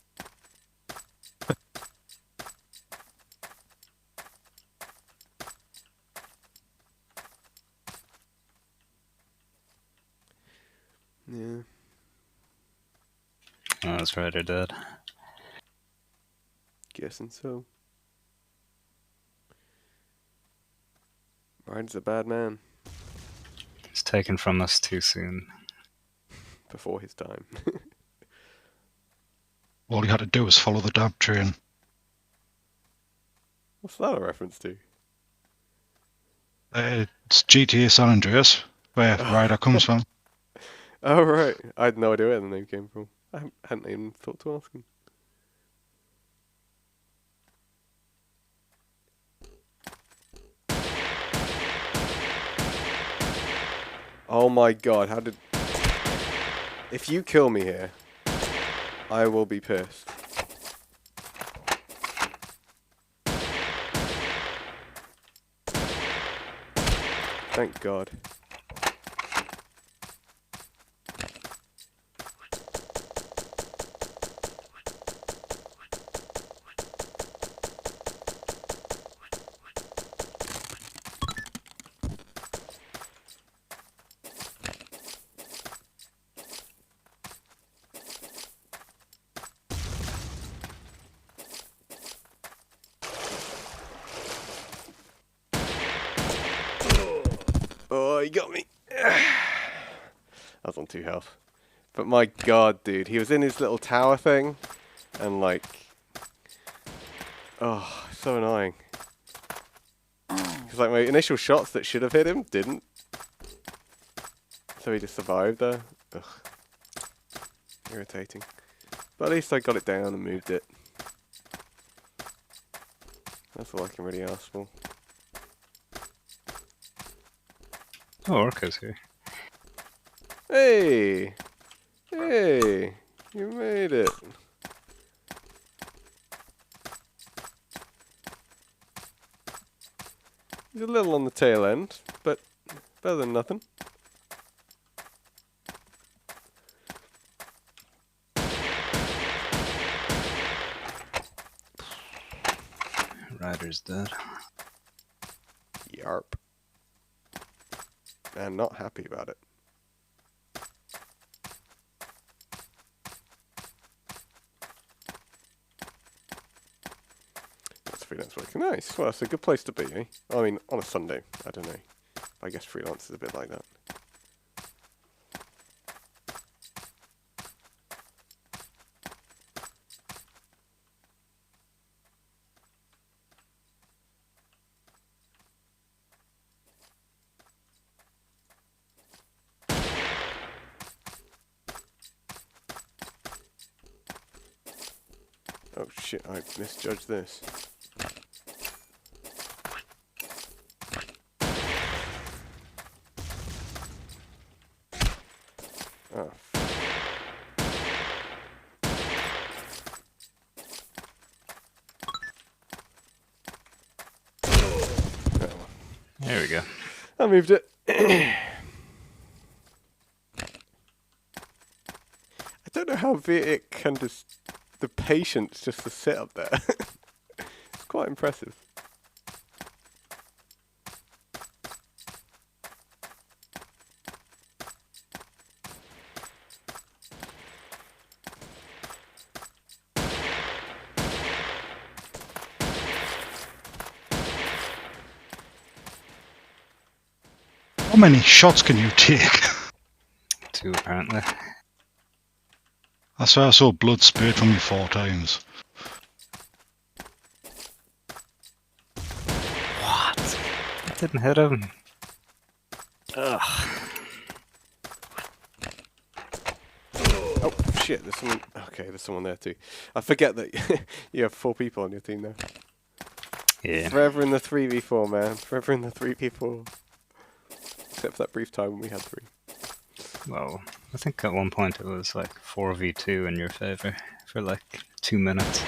Yeah. Oh, that's right, I did. Guessing so. Ryder's a bad man. It's taken from us too soon. Before his time. All you had to do was follow the damp train. What's that a reference to? It's GTA San Andreas, where Ryder comes from. Oh, right. I had no idea where the name came from. I hadn't even thought to ask him. Oh my God, how did... If you kill me here, I will be pissed. Thank God. Oh, he got me. I was on 2 health. But my god, dude, he was in his little tower thing, and like, oh, so annoying. Because like my initial shots that should have hit him didn't. So he just survived there. Ugh. Irritating. But at least I got it down and moved it. That's all I can really ask for. Oh, Orca's here. Hey! Hey! You made it. He's a little on the tail end, but better than nothing. Ryder's dead. Yarp. And not happy about it. That's freelance working. Nice. Well, that's a good place to be, eh? I mean, on a Sunday. I don't know. I guess freelance is a bit like that. Oh shit, I misjudged this. Oh. There we go. I moved it. I don't know how it can just... the patience just to sit up there. It's quite impressive. How many shots can you take? 2 apparently. I swear I saw blood spurted from you 4 times. What? I didn't hit him. Ugh. Oh shit, there's someone... okay, there's someone there too. I forget that you have 4 people on your team now. Yeah. Forever in the 3v4, man. Forever in the 3v4. Except for that brief time when we had 3. Well, I think at one point it was like 4v2 in your favor for like 2 minutes.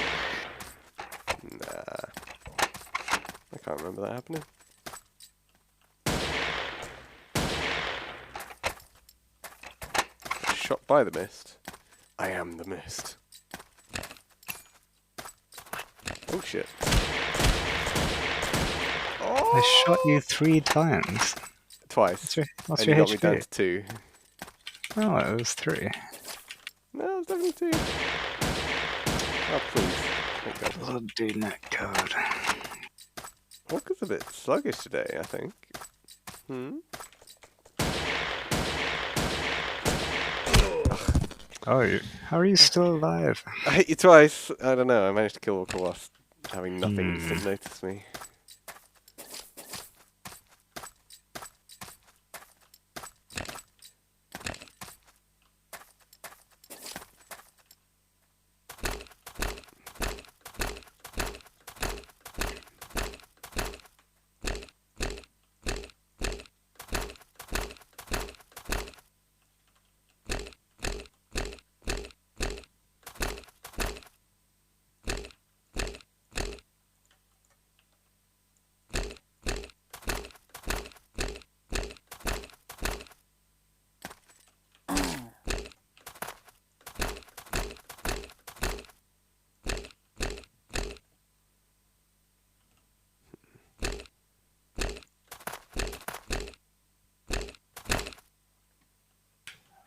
Nah. I can't remember that happening. Shot by the mist. I am the mist. Oh shit. Oh! I shot you 3 times. Twice. What's And your you got me HP? down to 2. No, it was 3. No, it's definitely 2. Oh please. Thank God. Bloody netcode. Walker's a bit sluggish today, I think. Oh, how are you still alive? I hit you twice. I don't know. I managed to kill Walker whilst having nothing instant notice me.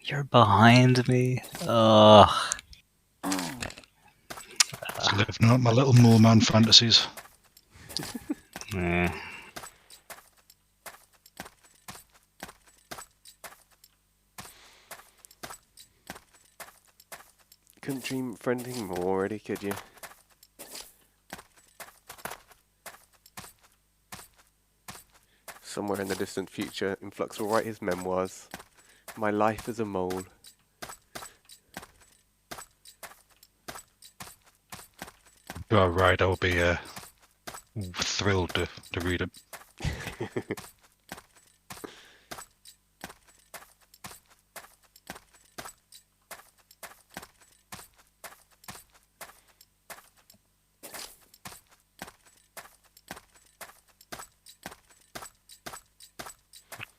You're behind me. Ugh. Just living out my little mole man fantasies. Yeah. Couldn't dream for anything more already, could you? Somewhere in the distant future, Influx will write his memoirs. My life as a mole. You are right. I will be thrilled to read it.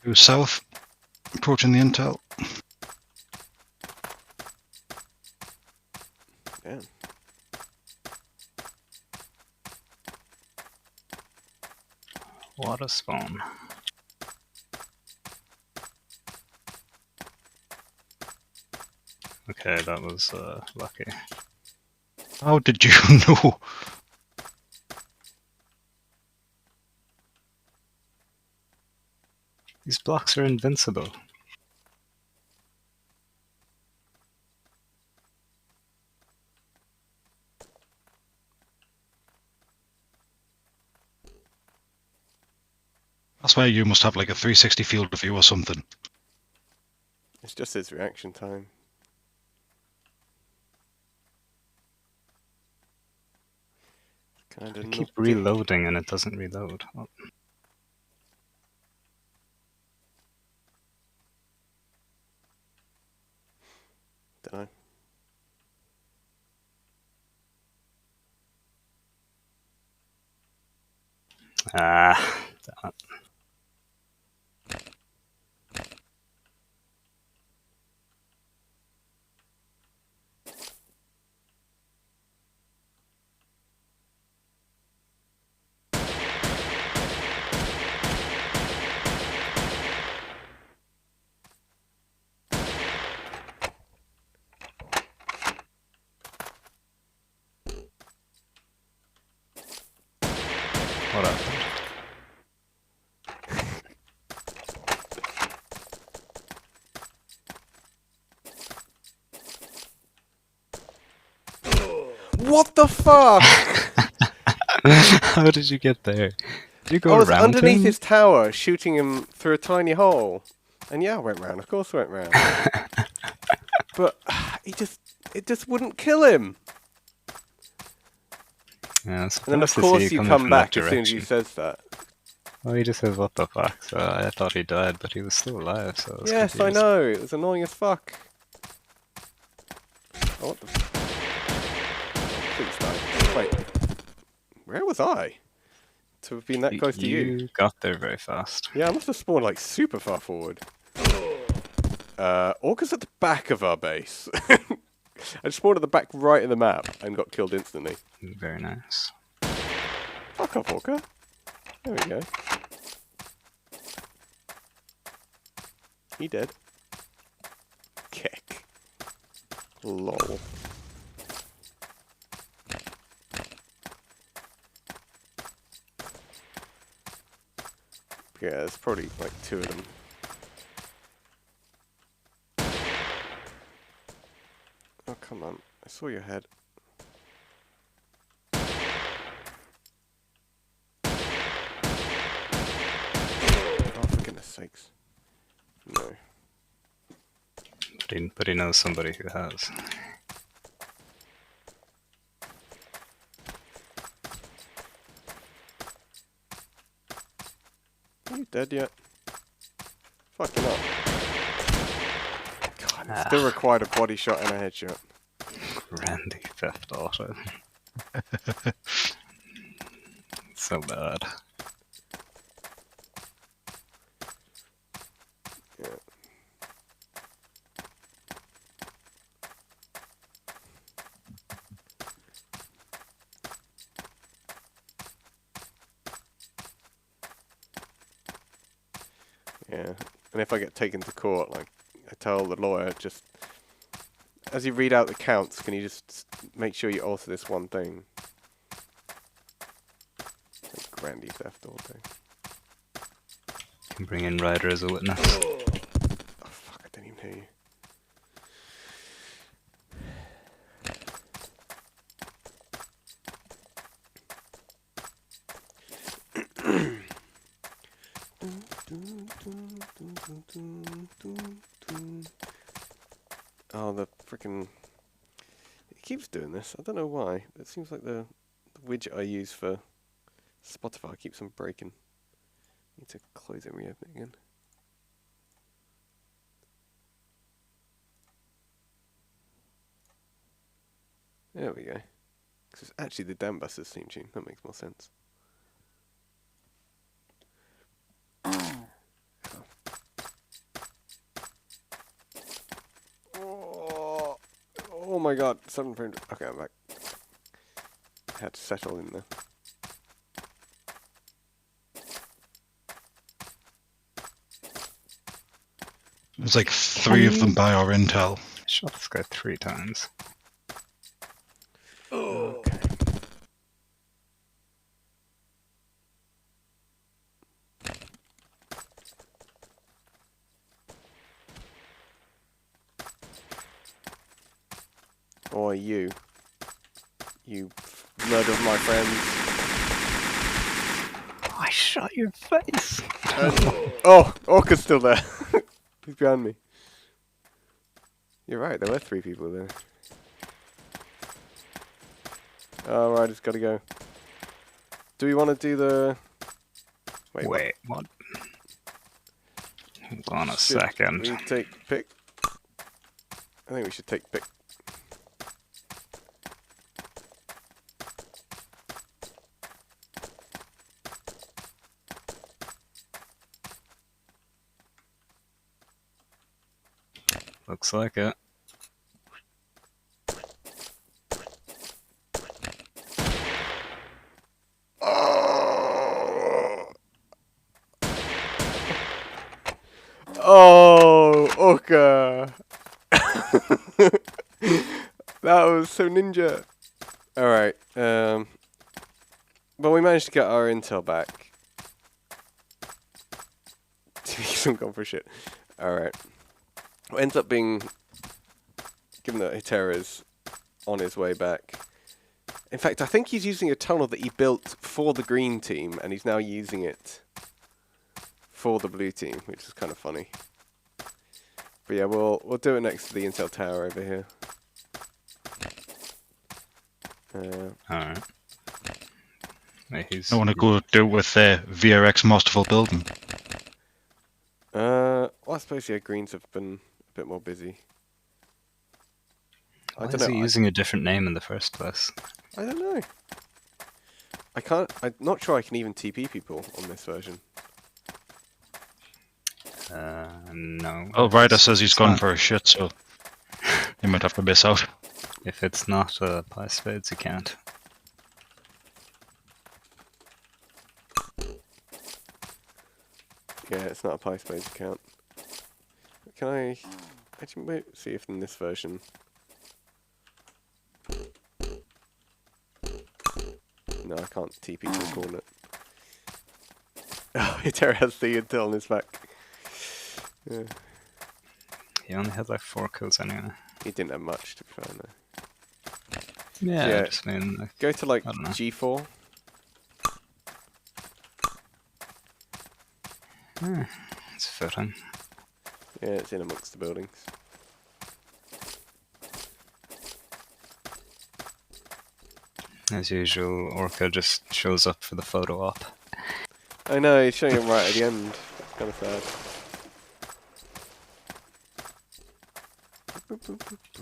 Go south, approaching the intel. Yeah. What a spawn. Okay, that was lucky. How did you know? These blocks are invincible. That's why you must have like a 360 field of view or something. It's just his reaction time. Kind I of keep reloading and it doesn't reload. Oh. Don't know. Ah, damn it. What happened? What the fuck? How did you get there? Did you go I was around underneath him? his tower, shooting him through a tiny hole. And yeah, I went round. Of course I went round. But it just wouldn't kill him. Yeah, And then of supposed to see course you coming come from back that as soon as he direction. says that. Well, he just says, what the fuck? So I thought he died, but he was still alive, so I was Yes, confused. I know. It was annoying as fuck. Oh, what the please die. Wait. Where was I? To have been that close to you? You got there very fast. Yeah, I must have spawned like super far forward. Orca's at the back of our base. I spawned at the back right of the map and got killed instantly. Very nice. Fuck off, Orca. There we go. He dead. Kick. Lol. Yeah, there's probably like two of them. Oh, come on. I saw your head. Oh, for goodness sakes. No. But he knows somebody who has. Are you dead yet? Fucking up. God, it still required a body shot and a headshot. Randy Theft Auto. So bad. Yeah. Yeah. And if I get taken to court, like, I tell the lawyer, just, as you read out the counts, can you just make sure you alter this one thing? Like, Grandy Theft Auto. You can bring in Ryder as a witness. Oh, fuck, I didn't even hear you. Oh, the freaking... It keeps doing this. I don't know why. It seems like the widget I use for Spotify keeps on breaking. Need to close it and reopen it again. There we go. Because it's actually the Dam Busters theme tune. That makes more sense. Oh my god, 7 frames. Okay, I'm back. Had to settle in there. There's like 3 of them by our intel. Shot this guy 3 times. Okay. Or you murder of my friends. I shot your face! Oh, Orca's still there. He's behind me. You're right, there were 3 people there. Alright, it's gotta go. Do we want to do the... Wait, what? Hold on a Should second. we take pick? I think we should take pick. Looks like it. Oh, Orca! That was so ninja. Alright, well, we managed to get our intel back. Some gone for shit. Alright. What ends up being, given that Hitera's on his way back. In fact, I think he's using a tunnel that he built for the green team, and he's now using it for the blue team, which is kind of funny. But yeah, we'll do it next to the intel tower over here. Alright. I want to go do it with VRX Masterful Building. Well, I suppose, yeah, greens have been a bit more busy. Why is he using a different name in the first place? I don't know. I'm not sure I can even TP people on this version. No. Oh, Ryder says he's gone for a shit, so he might have to miss out. If it's not a Spades, you can't. Yeah, it's not a Spades account. Can I actually wait, see if in this version? No, I can't TP to a coordinate. Oh, Hitera has the intel on his back. Yeah. He only had like 4 kills anyway. He didn't have much, to be fair, no. Yeah, Yeah. I just mean... Like, Go to like I don't know. G4. It's fitting. Yeah, it's in amongst the buildings. As usual, Orca just shows up for the photo op. I know, he's showing him right at the end. It's kind of sad.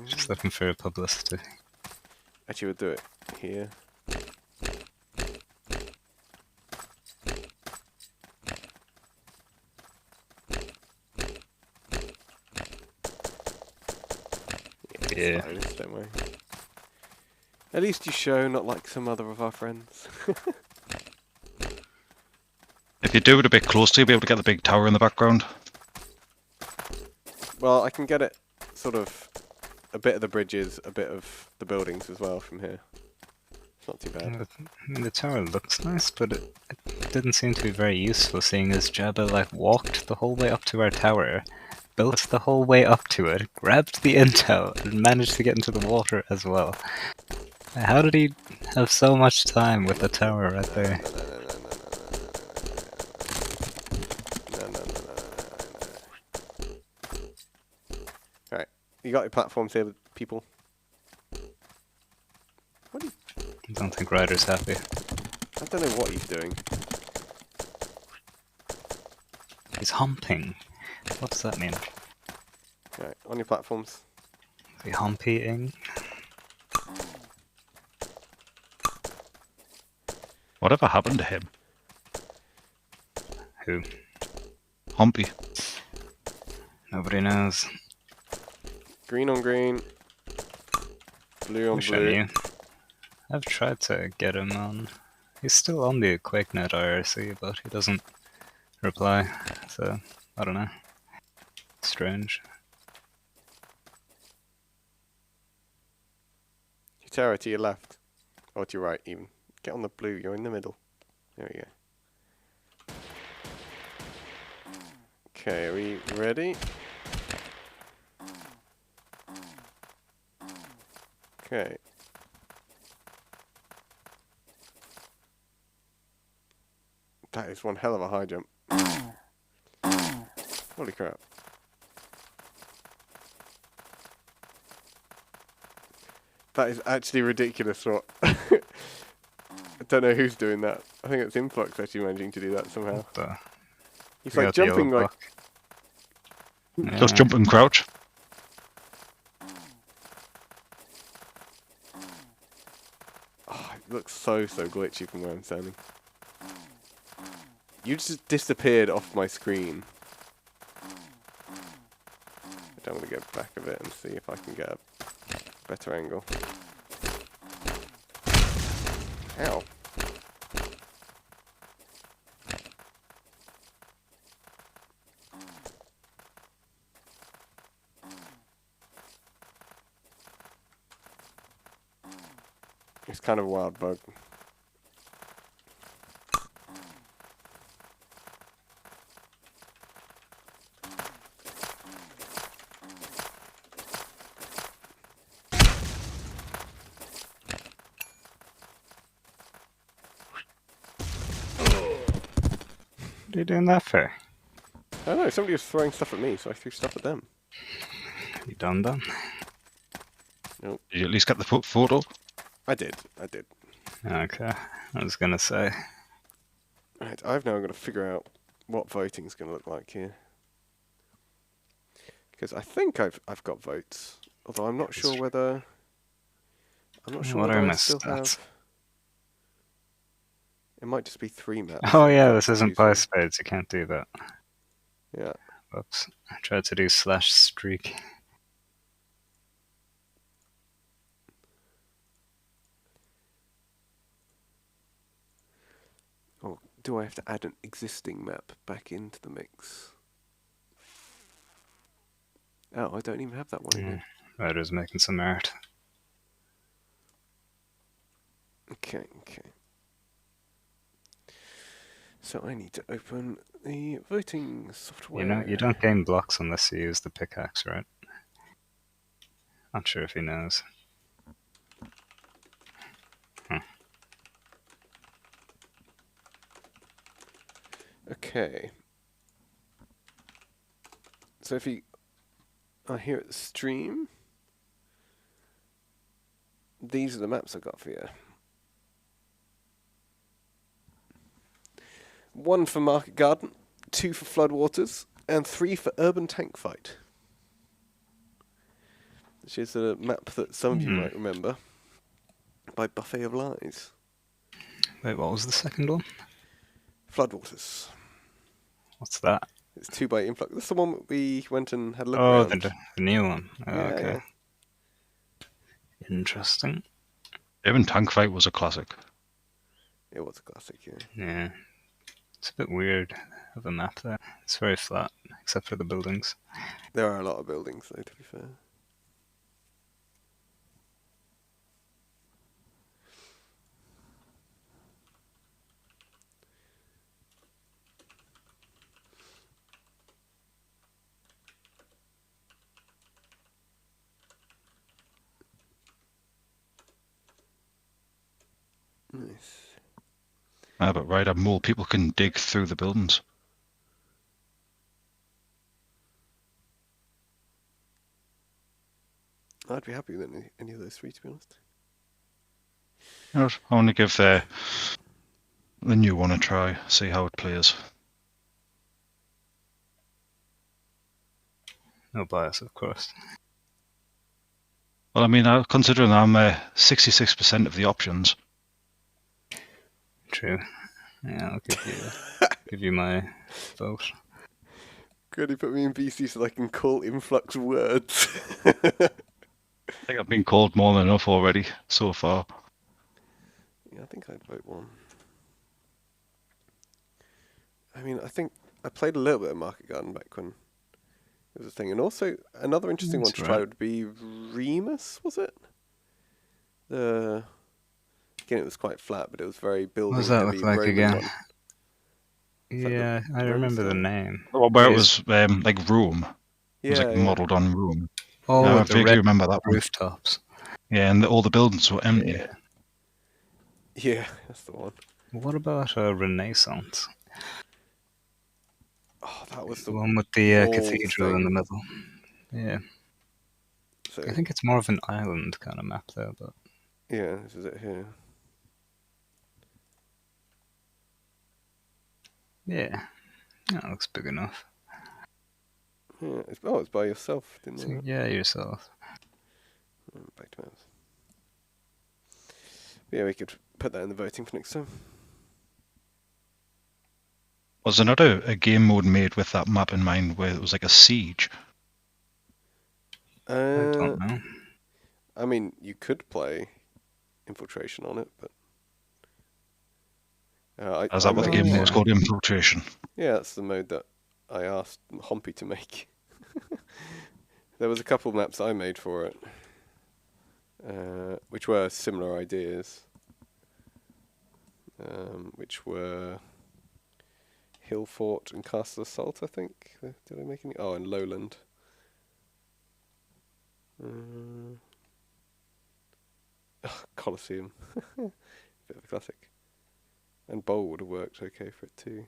Just looking for publicity. Actually, we'll do it here. Yeah. Stylish, don't worry. At least you show, not like some other of our friends. If you do it a bit closer, you'll be able to get the big tower in the background. Well, I can get it sort of a bit of the bridges, a bit of the buildings as well from here. It's not too bad. I mean, the tower looks nice, but it didn't seem to be very useful, seeing as Jabba like walked the whole way up to our tower, built the whole way up to it, grabbed the intel, and managed to get into the water as well. How did he have so much time with the tower right there? You got your platforms here, people. What? I don't think Ryder's happy. I don't know what he's doing. He's humping. What does that mean? Right, on your platforms. Is he humping? Whatever happened to him? Who? Humpy. Nobody knows. Green on green. Blue on Wish I blue. knew. I've tried to get him on. He's still on the QuakeNet IRC, but he doesn't reply. So, I don't know. Strange. Terra to your left. Or to your right, even. Get on the blue, you're in the middle. There we go. Okay, are we ready? Okay. That is one hell of a high jump. Holy crap. That is actually ridiculous. What? I don't know who's doing that. I think it's Influx actually managing to do that somehow. He's We like got the yellow jumping like... block. Just jump and crouch. Oh, it looks so glitchy from where I'm standing. You just disappeared off my screen. I'm going to go back a bit and see if I can get a better angle. Ow. It's kind of a wild bug. What are you doing that for? I don't know, somebody was throwing stuff at me, so I threw stuff at them. You done then? Nope. Did you at least get the photo? I did. Okay, I was gonna say. Right, I've now got to figure out what voting's going to look like here. Because I think I've got votes, although I'm not sure whether... I'm not sure What whether are I my still stats? have... It might just be 3 maps. Oh yeah, this to isn't choose by from. Spades, you can't do that. Yeah. Oops. I tried to do /streak. Oh, do I have to add an existing map back into the mix? Oh, I don't even have that one in here. Ryder's making some art. Okay. So I need to open the voting software. You know, you don't gain blocks unless you use the pickaxe, right? Not sure if he knows. Okay. So if you are here at the stream, these are the maps I've got for you. 1 for Market Garden, 2 for Floodwaters, and 3 for Urban Tank Fight. Which is a map that some of you might remember, by Buffet of Lies. Wait, what was the second one? Floodwaters. What's that? It's 2 by Influx. That's the one that we went and had a look Oh, around. the new one. Oh, Yeah, okay. Interesting. Even Tank Fight was a classic. It was a classic, yeah. Yeah. It's a bit weird of a map there. It's very flat, except for the buildings. There are a lot of buildings, though, to be fair. Nice. But Ryder, more people can dig through the buildings. I'd be happy with any of those three, to be honest. You know what, I want to give the new one a try, see how it plays. No bias, of course. Well, I mean, considering I'm 66% of the options. True. Yeah, I'll give you my vote. Could you put me in BC so I can call influx words? I think I've been called more than enough already so far. Yeah, I think I'd vote one. I mean, I think I played a little bit of Market Garden back when it was a thing. And also, another interesting one to try would be Remus, was it? Again, it was quite flat, but it was very building What does that heavy look like Roman again? one. Yeah, I remember the name. Where it was like Rome. It was like Yeah. modelled on Rome. Oh, I with the vaguely red remember that one. rooftops. Yeah, and all the buildings were empty. Yeah, that's the one. What about Renaissance? Oh, that was The one with the wall cathedral in the thing. middle. Yeah. So, I think it's more of an island kind of map though, but yeah, this is it here. yeah. That looks big enough. Yeah, it's by yourself, didn't So, it? yeah, yourself. Back to maps. Yeah, we could put that in the voting for next time. Was there not a game mode made with that map in mind where it was like a siege? I don't know. I mean, you could play Infiltration on it, but Is that what the game mode was called? Infiltration. Yeah, that's the mode that I asked Hompy to make. There was a couple maps I made for it, which were similar ideas, which were Hill Fort and Castle Assault, I think. Did I make any? Oh, and Lowland. Colosseum. Bit of a classic. And Bowl would have worked okay for it too.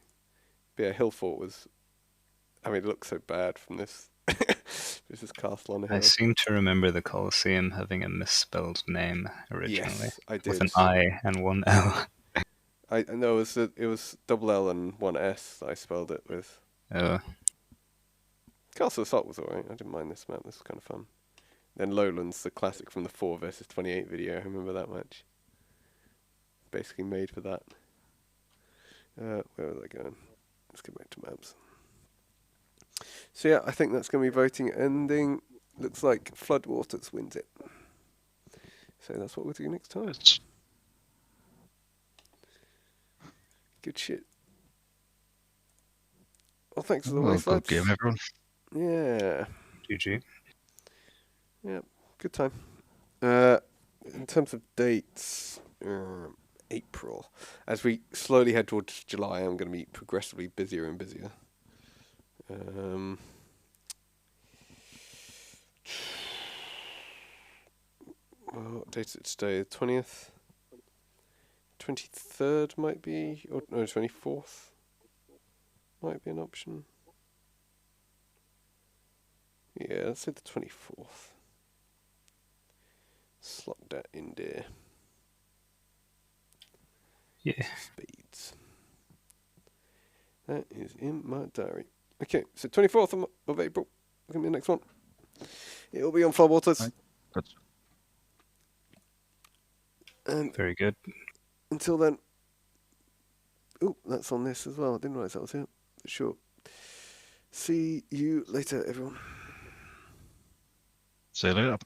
But yeah, Hill Fort was... I mean, it looks so bad from this. This is castle on a hill. I seem to remember the Colosseum having a misspelled name originally. Yes, I did. With an I and one L. I know it was double L and one S that I spelled it with. Oh. Castle Assault was alright. I didn't mind this map. This was kind of fun. Then Lowlands, the classic from the 4 versus 28 video. I remember that match. Basically made for that. Where was I going? Let's get back to maps. So yeah, I think that's going to be voting ending. Looks like Floodwaters wins it. So that's what we'll do next time. Good shit. Well, thanks for the way, Good game, everyone. Yeah. GG. Yeah, good time. In terms of dates, April. As we slowly head towards July, I'm going to be progressively busier and busier. Well, what date is it today? The 20th? 23rd might be, or no, 24th might be an option. Yeah, let's say the 24th. Slot that in there. Yeah. Spades. That is in my diary. Okay, so 24th of April. Look at me the next one. It'll be on Floodwaters. Right. Good. And Very good. until then, oh, that's on this as well. I didn't realise that was here. Sure. See you later, everyone. See you later.